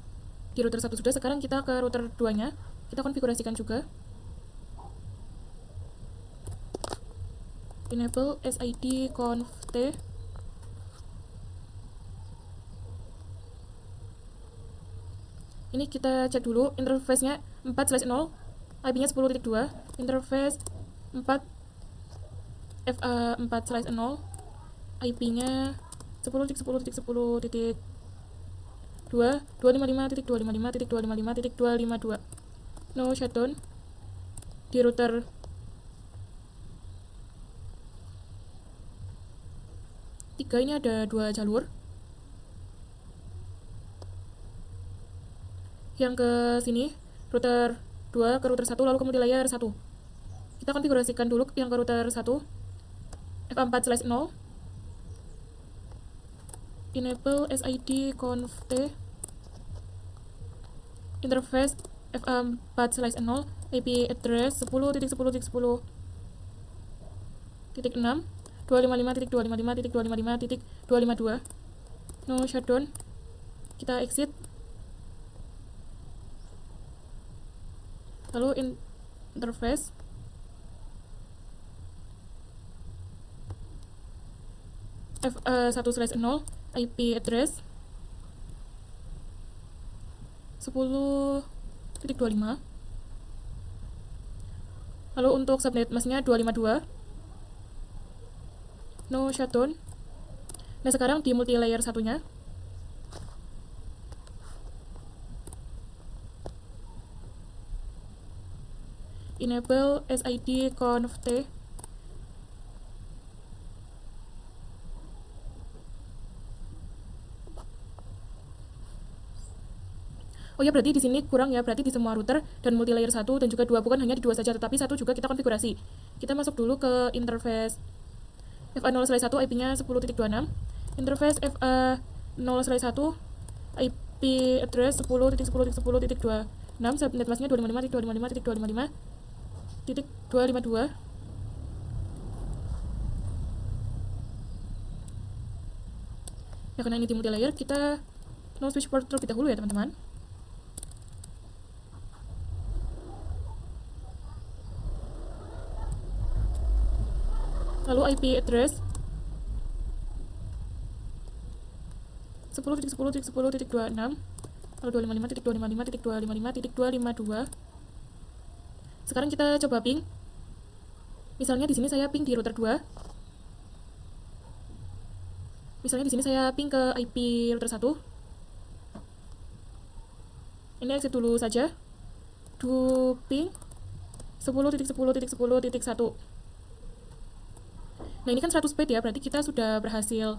Di router 1 sudah. Sekarang kita ke router 2-nya. Kita konfigurasikan juga. enable sid conf t. Ini kita cek dulu interface-nya 4/0, IP-nya 10.2, interface 4 FA 4/0, IP-nya 10.10.10.2, 255.255.255.252. No shutdown di router tiga. Ini ada 2 jalur. Yang ke sini router 2 ke router 1, lalu ke multilayer 1. Kita konfigurasikan dulu yang ke router 1 FA4/0, enable sid conf t, interface FA4/0, IP address 10.10.10.6, 255.255.255.252. No shutdown. Kita exit. Lalu interface FA1/0, IP address 10.25. Lalu untuk subnet masknya 252. No shutdown. Nah, sekarang di multilayer satunya enable sid conf t. Oh ya, berarti di sini kurang ya, berarti di semua router dan multilayer 1 dan juga 2, bukan hanya di 2 saja, tetapi 1 juga kita konfigurasi. Kita masuk dulu ke interface FA0/1, IP-nya 10.26, interface FA0/1, IP address 10.10.10.26, subnet masknya 255.255.255.252. Ya, karena ini di multilayer, kita no switch port terlebih dahulu ya teman-teman. Lalu IP address 10.10.10.26, lalu 255.255.255.252. Sekarang kita coba ping. Misalnya di sini saya ping di router 2. Misalnya di sini saya ping ke IP router 1. Ini exit dulu saja. Do ping 10.10.10.1. Nah, ini kan 100 byte ya, berarti kita sudah berhasil.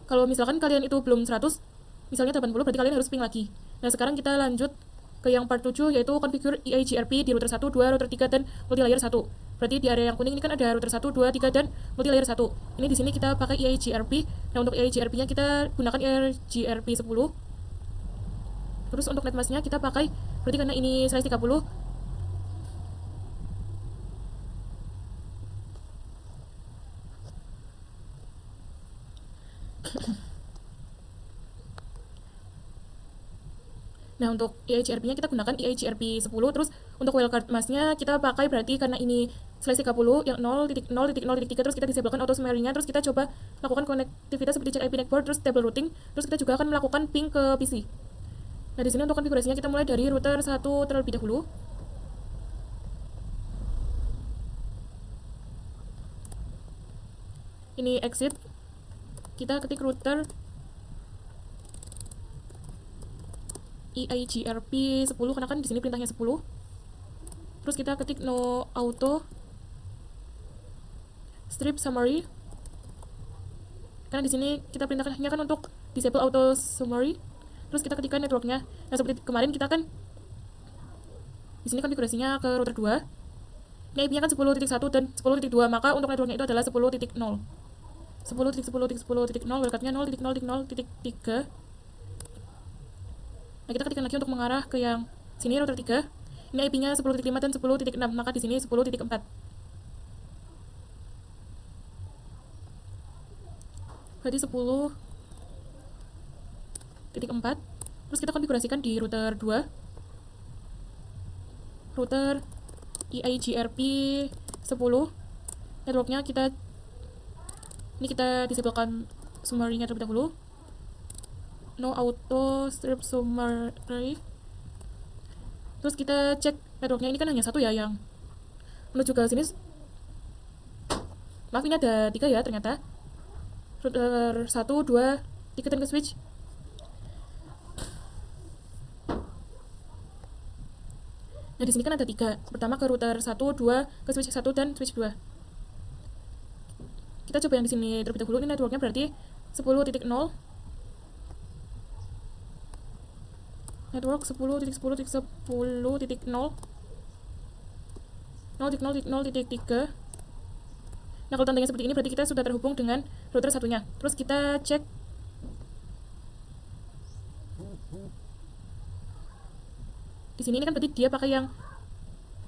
Kalau misalkan kalian itu belum 100, misalnya 80, berarti kalian harus ping lagi. Nah, sekarang kita lanjut ke yang part 7, yaitu configure EIGRP di router 1, 2, router 3, dan multilayer 1. Berarti di area yang kuning ini kan ada router 1, 2, 3, dan multilayer 1. Ini di sini kita pakai EIGRP. Nah, untuk EIGRP-nya kita gunakan EIGRP 10. Terus untuk netmasknya kita pakai, berarti karena ini size 30, nah untuk EIGRP-nya kita gunakan EIGRP 10. Terus untuk wildcard masknya kita pakai, berarti karena ini slash 30 yang 0.0.0.3, terus kita disablekan auto smearing-nya. Terus kita coba lakukan konektivitas seperti check IP network, terus table routing. Terus kita juga akan melakukan ping ke PC. Nah, di sini untuk konfigurasinya kita mulai dari router 1 terlebih dahulu. Ini exit. Kita ketik router EIGRP 10, karena kan di sini perintahnya 10. Terus kita ketik no auto strip summary, karena di sini kita perintahkannya kan untuk disable auto summary. Terus kita ketikkan networknya. Nah, seperti kemarin kita kan di sini konfigurasinya ke router 2. Ini IP-nya kan 10.1 dan 10.2, maka untuk networknya itu adalah 10.0. 10.10.10.0, wildcard-nya 0.0.0.3. Nah, kita ketikkan lagi untuk mengarah ke yang sini router 3. Ini IP-nya 10.5 dan 10.6, maka di sini 10.4. Berarti 10.4. Terus kita konfigurasikan di router 2. Router EIGRP 10. networknya ini kita disablekan summary-nya terlebih dahulu. No auto strip summary. Terus kita cek networknya, ini kan hanya satu ya yang menuju ke sini. Maaf, ini ada 3 ya ternyata. Router 1, 2, 3 dan ke switch. Nah, di sini kan ada 3. Pertama ke router 1, 2, ke switch 1 dan switch 2. Kita coba yang di sini terlebih dahulu. Ini networknya berarti 10.0. Network 10.10.10.0 0.0.0.3. Nah, kalau tandanya seperti ini berarti kita sudah terhubung dengan router satunya. Terus kita cek di sini, ini kan berarti dia pakai yang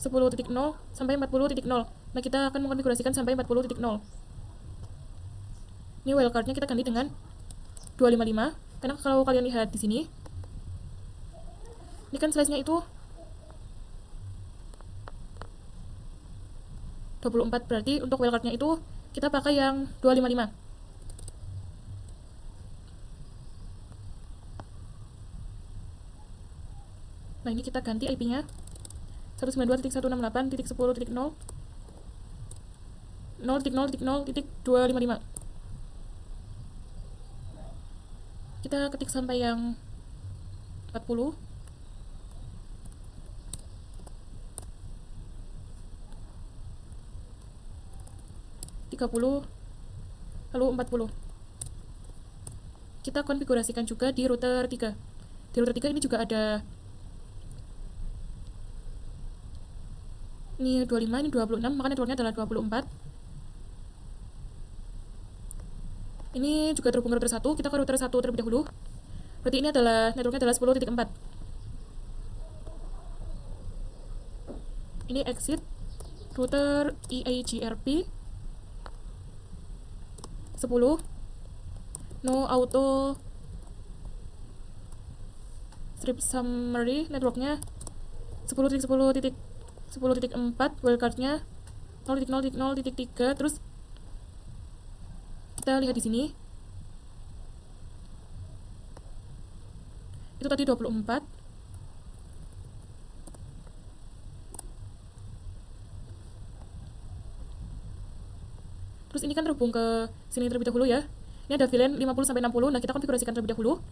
10.0 sampai 40.0. Nah, kita akan mengkonfigurasikan sampai 40.0. Ini wildcardnya kita ganti dengan 255, karena kalau kalian lihat di sini, ini kan size-nya itu 24, berarti untuk wildcardnya itu kita pakai yang 255. Nah, ini kita ganti IP-nya 192.168.10.0 0.0.0.255. Kita ketik sampai yang 40. Lalu 40. Kita konfigurasikan juga di router 3. Di router 3 ini juga ada, ini 25, ini 26, maka networknya adalah 24. Ini juga terhubung ke router 1, kita ke router 1 terlebih dahulu. Berarti ini adalah networknya adalah 10.4. Ini exit router EIGRP 10. No auto strip summary, networknya 10.10.10.4, wildcardnya 0.0.0.3. Terus kita lihat di sini, itu tadi 24. Terus ini kan terhubung ke sini terlebih dahulu ya. Ini ada VLAN 50 sampai 60. Nah, kita konfigurasikan terlebih dahulu.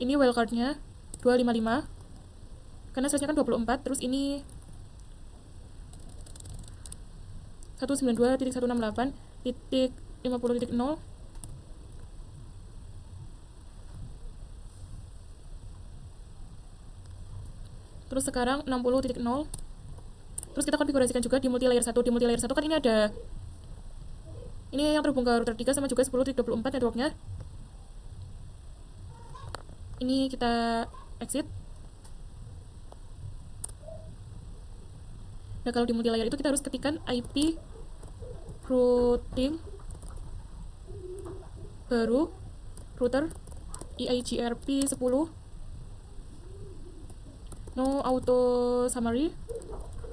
Ini wildcardnya 255. Karena size-nya kan 24. Terus ini 192.168.50.0. Terus sekarang 60.0. Terus kita konfigurasikan juga di multi layer 1. Di multi layer 1 kan ini ada, ini yang terhubung ke router 3 sama juga 10.24 networknya. Ini kita exit. Nah, kalau di multi layer itu kita harus ketikkan IP routing baru router EIGRP 10. No auto summary,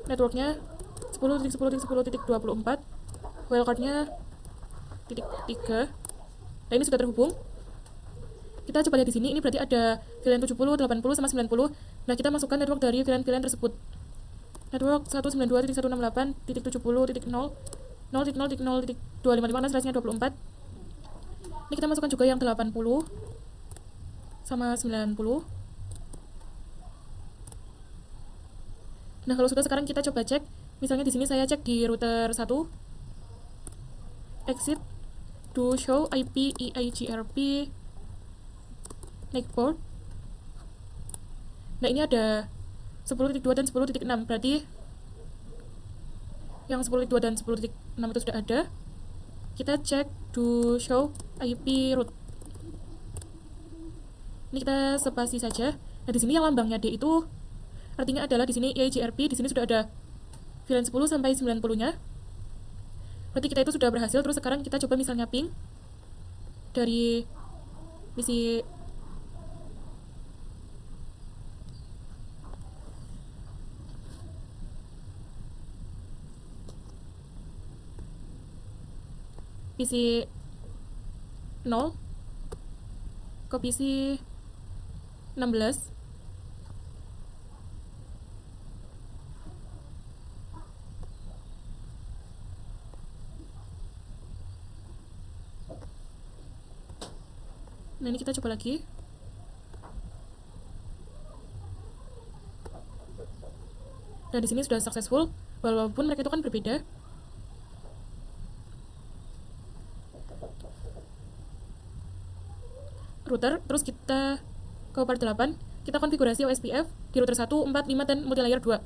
networknya 10.10.10.24, wildcardnya .3. Nah, ini sudah terhubung. Kita coba lihat di sini, ini berarti ada VLAN 70, 80 sama 90. Nah, kita masukkan network dari VLAN tersebut. Network 192.168.70.0 0.0.0.255, nah size-nya 24. Ini kita masukkan juga yang 80 sama 90. Nah, kalau sudah, sekarang kita coba cek. Misalnya di sini saya cek di router 1. Exit do show IP EIGRP network. Nah, ini ada 10.2 dan 10.6. Berarti yang 10.2 dan 10.6 itu sudah ada. Kita cek do show IP route. Ini kita spasi saja. Nah, di sini yang lambangnya D itu artinya adalah di sini EIGRP, di sini sudah ada VLAN 10 sampai 90-nya. Berarti kita itu sudah berhasil. Terus sekarang kita coba misalnya ping dari misi. PC 0 ke PC 16. Nah, ini kita coba lagi. Nah, di sini sudah successful, walaupun mereka itu kan berbeda. Router, terus kita ke part 8, kita konfigurasi OSPF di router 1, 4, 5, dan multilayer 2.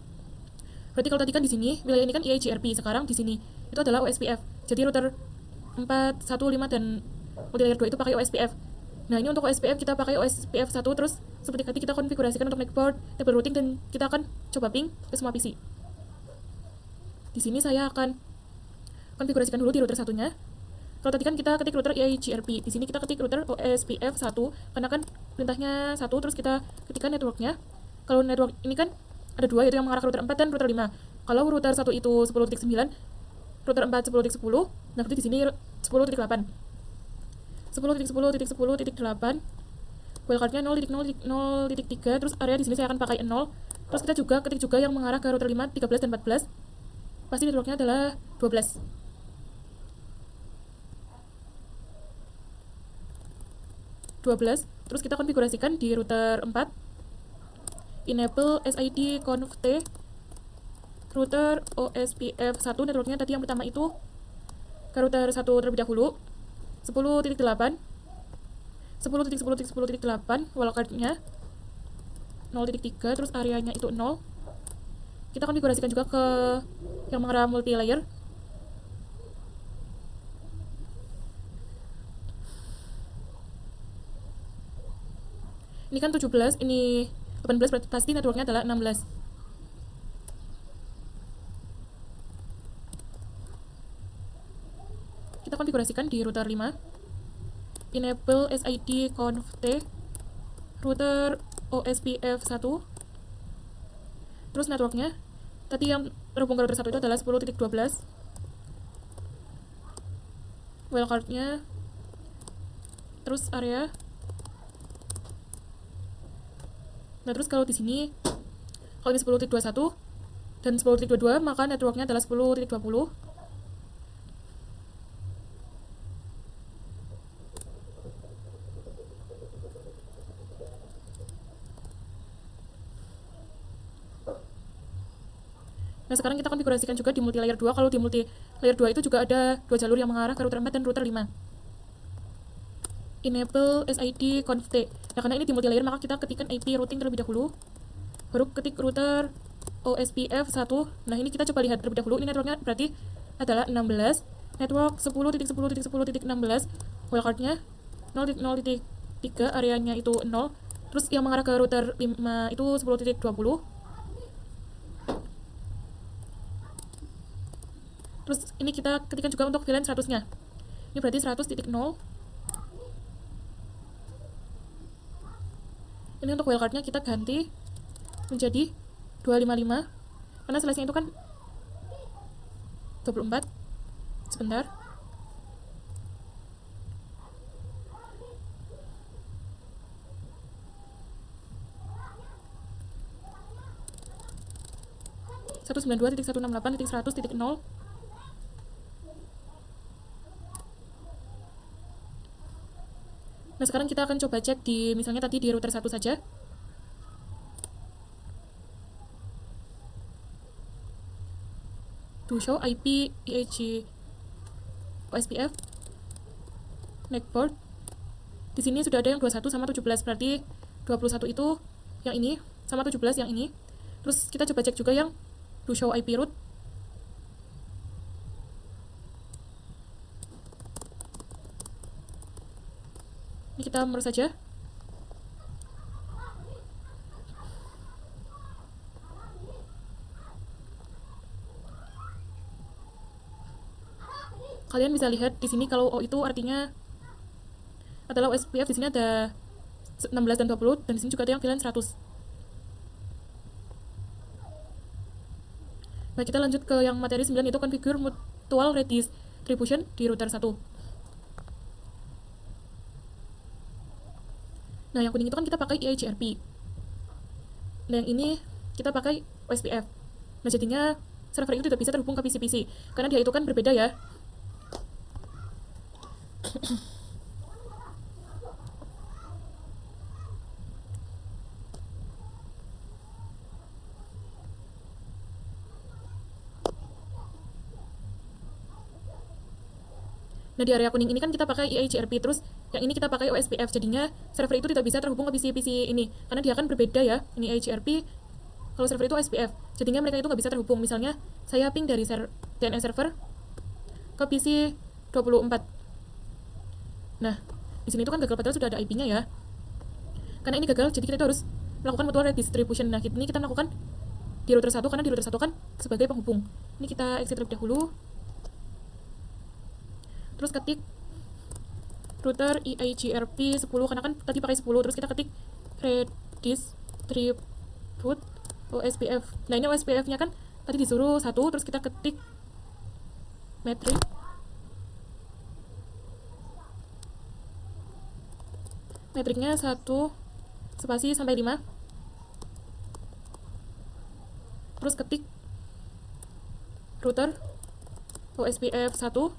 Berarti kalau tadi kan di sini, wilayah ini kan EIGRP, sekarang di sini itu adalah OSPF. Jadi router 4, 1, 5, dan multilayer 2 itu pakai OSPF. Nah, ini untuk OSPF kita pakai OSPF 1, terus seperti tadi kita konfigurasikan untuk netboard, table routing, dan kita akan coba ping ke semua PC. Di sini saya akan konfigurasikan dulu di router satunya. Kalau tadi kan kita ketik router EIGRP, di sini kita ketik router OSPF 1, karena kan perintahnya 1, terus kita ketikkan networknya. Kalau network ini kan ada dua, yaitu yang mengarah ke router 4 dan router 5. Kalau router 1 itu 10.9, router 4 10.10, nah berarti di sini 10.8. 10.10.10.8, wildcardnya 0.0.0.3, terus area di sini saya akan pakai 0. Terus kita juga ketik juga yang mengarah ke router 5, 13, dan 14. Pasti networknya adalah 12. Terus kita konfigurasikan di router 4, enable SID conf t router OSPF 1, networknya tadi yang pertama itu ke router 1 terlebih dahulu, 10.8, 10.10.10.8, wildcardnya 0.3, terus areanya itu 0. Kita konfigurasikan juga ke yang mengarah multilayer. Ini kan 17, ini 18, berarti pasti networknya adalah 16. Kita konfigurasikan di router 5, enable SID conf t router OSPF 1. Terus networknya tadi yang terhubung ke router 1 itu adalah 10.12. Wildcardnya, terus area. Nah, terus kalau di sini, kalau ini 10.21 dan 10.22, maka networknya adalah 10.20. Nah, sekarang kita konfigurasikan juga di multilayer 2. Kalau di multilayer 2 itu juga ada dua jalur yang mengarah ke router 4 dan router 5. Enable SID conf t. Nah, karena ini di multilayer, maka kita ketikkan IP routing terlebih dahulu. Baru ketik router OSPF 1. Nah, ini kita coba lihat terlebih dahulu. Ini networknya berarti adalah 16. Network 10.10.10.16. Wildcardnya 0.0.3, areanya itu 0. Terus yang mengarah ke router 5 itu 10.20. Terus ini kita ketikkan juga untuk VLAN 100-nya. Ini berarti 100.0. Ini untuk wildcardnya kita ganti menjadi 255, karena size-nya itu kan 24. Sebentar. Satu 192.168.100.0. Nah, sekarang kita akan coba cek di, misalnya tadi di router 1 saja. To show IP EIG OSPF netboard. Di sini sudah ada yang 21 sama 17, berarti 21 itu yang ini sama 17 yang ini. Terus kita coba cek juga yang to show IP root. Ini kita merge saja. Kalian bisa lihat di sini kalau O itu artinya adalah OSPF. Di sini ada 16 dan 20, dan di sini juga ada yang VLAN 100. Nah, kita lanjut ke yang materi 9, itu configure mutual redistribution di router 1. Nah, yang kuning itu kan kita pakai EIGRP. Nah, yang ini kita pakai OSPF. Nah, jadinya server itu tidak bisa terhubung ke PC-PC karena dia itu kan berbeda ya. Nah, di area kuning ini kan kita pakai EIGRP, terus yang ini kita pakai OSPF, jadinya server itu tidak bisa terhubung ke PC-PC ini karena dia kan berbeda ya. Ini EIGRP, kalau server itu OSPF, jadinya mereka itu nggak bisa terhubung. Misalnya saya ping dari DNS server ke PC 24. Nah, di sini itu kan gagal padahal sudah ada IP-nya ya. Karena ini gagal, jadi kita itu harus melakukan mutual redistribution. Nah, ini kita melakukan di router 1 karena di router 1 kan sebagai penghubung. Ini kita exit terlebih dahulu. Terus ketik router EIGRP 10 karena kan tadi pakai 10, terus kita ketik redistribute OSPF. Nah, ini OSPF-nya kan tadi disuruh 1, terus kita ketik metric metriknya 1 spasi sampai 5, terus ketik router OSPF 1,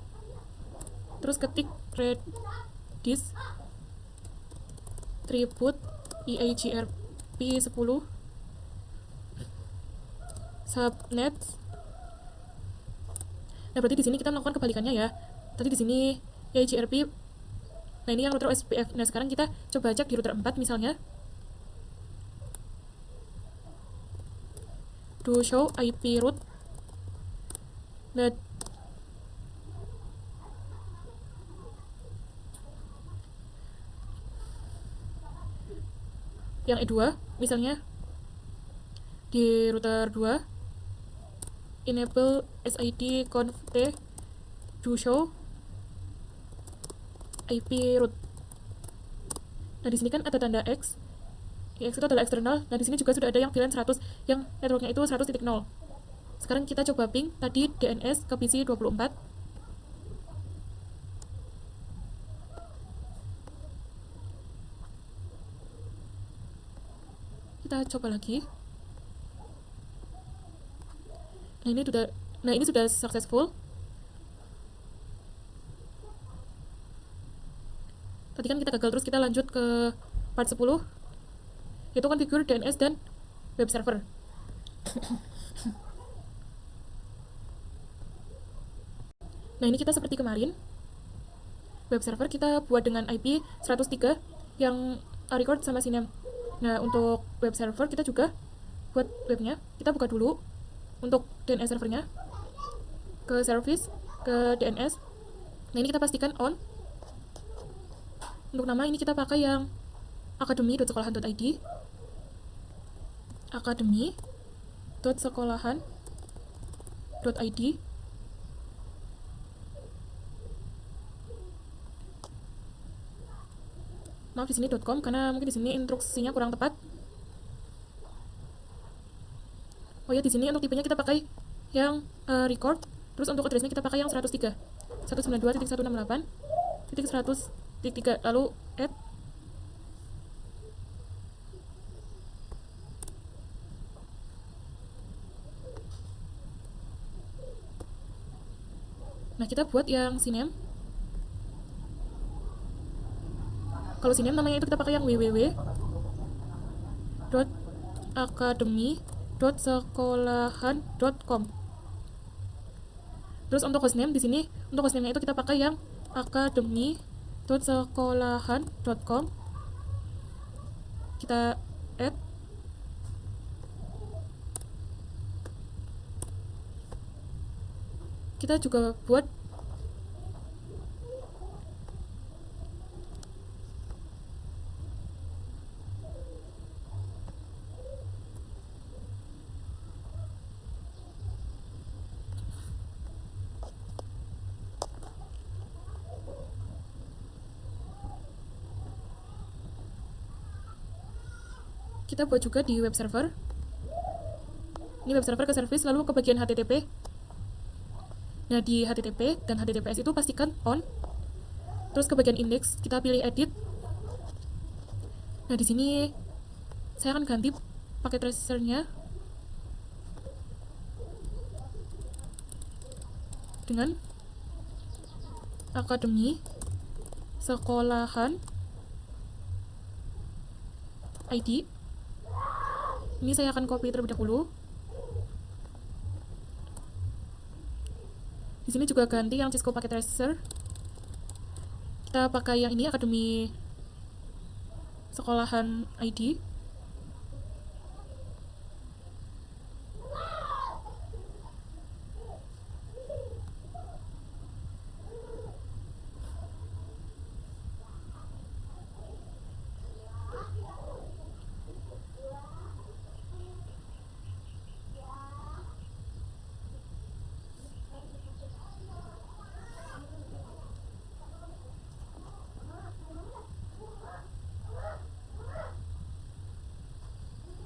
terus ketik redistribute EIGRP 10 subnet. Nah, berarti di sini kita melakukan kebalikannya ya. Tadi di sini EIGRP. Nah, ini yang router OSPF. Nah, sekarang kita coba cek di router 4 misalnya. Do show IP route. Nah, yang E2 misalnya di router 2 enable SID conf t do show IP route. Nah, di sini kan ada tanda X. X itu adalah eksternal. Nah, di sini juga sudah ada yang VLAN 100 yang networknya itu 100.0. Sekarang kita coba ping tadi DNS ke PC 24. Kita coba lagi. Nah, ini sudah successful. Tadi kan kita gagal, terus kita lanjut ke part 10. Itu configure DNS dan web server. Nah, ini kita seperti kemarin. Web server kita buat dengan IP 103 yang record sama Sinem. Nah, untuk web server kita juga buat webnya. Kita buka dulu untuk DNS servernya, ke service, ke DNS. Nah, ini kita pastikan on. Untuk nama ini kita pakai yang academy.sekolahan.id, academy.sekolahan.id. Maaf di sini .com karena mungkin di sini instruksinya kurang tepat. Oh ya, di sini untuk tipenya kita pakai yang record. Terus untuk addressnya kita pakai yang 103 192.168.100.3 lalu add. Nah, kita buat yang Sinem. Kalau Sinem namanya itu kita pakai yang www.academy.sekolahan.com. Terus untuk hostname di sini, untuk hostname-nya itu kita pakai yang academy.sekolahan.com. Kita add. Kita juga buat juga di web server. Ini web server ke service, lalu ke bagian HTTP. Nah, di HTTP dan HTTPS itu pastikan on. Terus ke bagian index kita pilih edit. Nah, di sini saya akan ganti pakai tracernya dengan akademi sekolahan ID. Ini saya akan copy terlebih dahulu. Di sini juga ganti yang Cisco pakai tracer. Kita pakai yang ini, akademi sekolahan ID.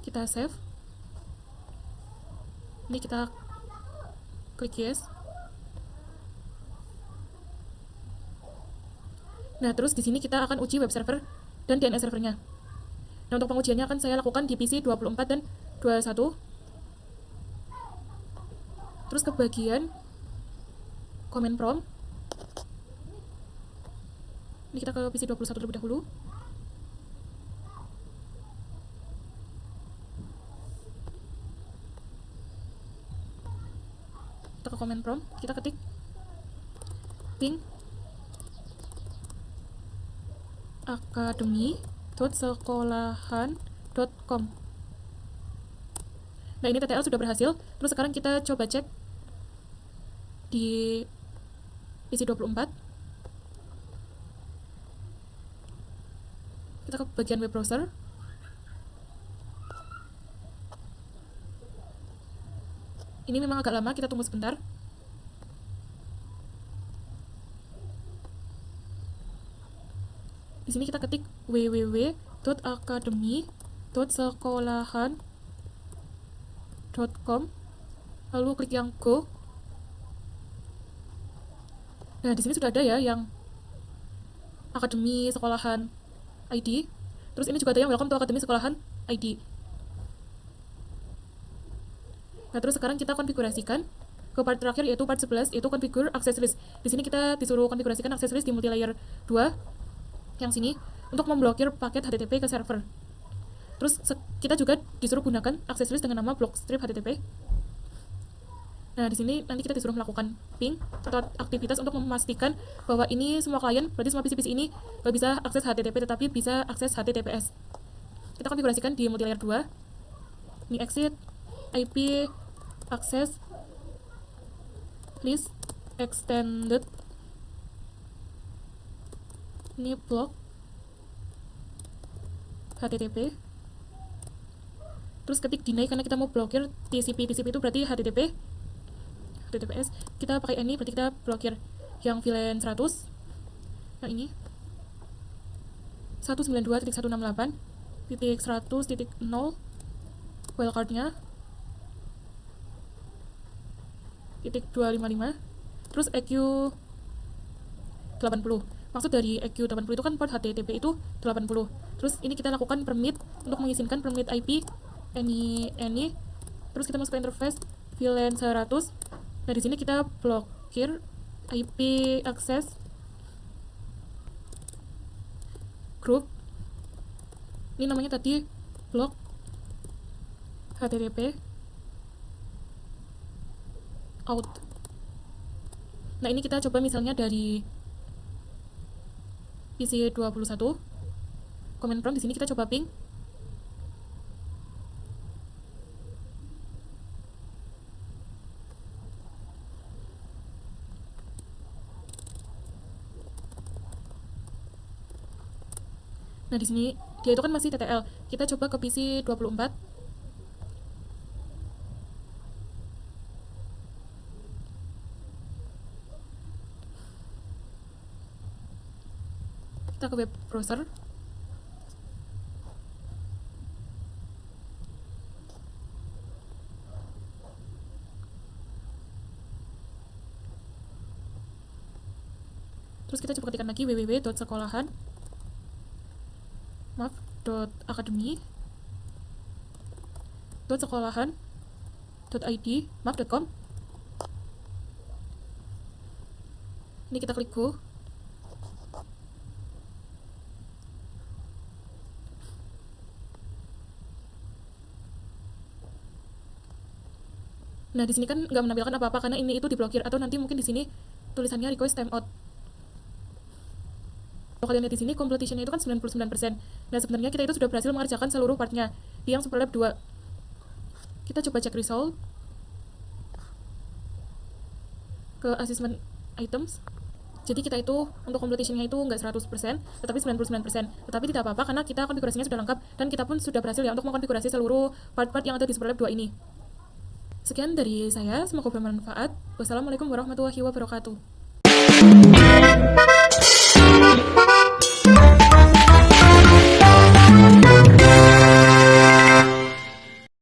Kita save. Ini kita klik yes. Nah, terus di sini kita akan uji web server dan DNS servernya. Nah, untuk pengujiannya akan saya lakukan di PC 24 dan 21. Terus ke bagian command prompt. Ini kita ke PC 21 terlebih dahulu. Kita ke command prompt, kita ketik ping academy.sekolahan.com. Nah, ini TTL sudah berhasil. Terus sekarang kita coba cek di PC 24. Kita ke bagian web browser. Ini memang agak lama, kita tunggu sebentar. Di sini kita ketik www.academy.sekolahan.com, lalu klik yang go. Nah, di sini sudah ada ya yang akademi sekolahan ID. Terus ini juga ada yang welcome to akademi sekolahan ID. Nah, terus sekarang kita konfigurasikan ke part terakhir, yaitu part 11, yaitu configure access list. Di sini kita disuruh konfigurasikan access list di multilayer 2 yang sini untuk memblokir paket HTTP ke server. Terus kita juga disuruh gunakan access list dengan nama blockstrip HTTP. Nah, di sini nanti kita disuruh melakukan ping atau aktivitas untuk memastikan bahwa ini semua klien, berarti semua PC-PC ini nggak bisa akses HTTP tetapi bisa akses HTTPS. Kita konfigurasikan di multilayer 2. Ini exit IP access list extended. Ini block HTTP. Terus ketik deny karena kita mau blokir TCP. TCP itu berarti HTTPS. Kita pakai ini berarti kita blokir yang VLAN 100. Nah, ini 192.168.100.0 wildcardnya .255, terus EQ 80. Maksud dari EQ 80 itu kan port HTTP itu 80. Terus ini kita lakukan permit untuk mengizinkan permit IP any. Terus kita masuk ke interface VLAN 100. Nah, di sini kita blokir IP access group. Ini namanya tadi block HTTP out. Nah, ini kita coba misalnya dari PC 21. Command prompt di sini kita coba ping. Nah, di sini dia itu kan masih TTL. Kita coba ke PC 24. Kita ke web browser. Terus kita coba ketikkan lagi www.sekolahan. Maaf, .academy .sekolahan .id .com. Ini kita klik go. Nah, di sini kan nggak menampilkan apa-apa karena ini itu diblokir, atau nanti mungkin di sini tulisannya request timeout. Kalau kalian lihat di sini completion-nya itu kan 99%. Nah, sebenarnya kita itu sudah berhasil mengerjakan seluruh partnya di yang Superlab 2. Kita coba cek result ke assessment items. Jadi kita itu untuk completion-nya itu nggak 100%, tetapi 99%. Tetapi tidak apa-apa karena kita konfigurasinya sudah lengkap dan kita pun sudah berhasil ya untuk mengkonfigurasi seluruh part-part yang ada di Superlab 2 ini. Sekian dari saya, semoga bermanfaat. Wassalamualaikum warahmatullahi wabarakatuh.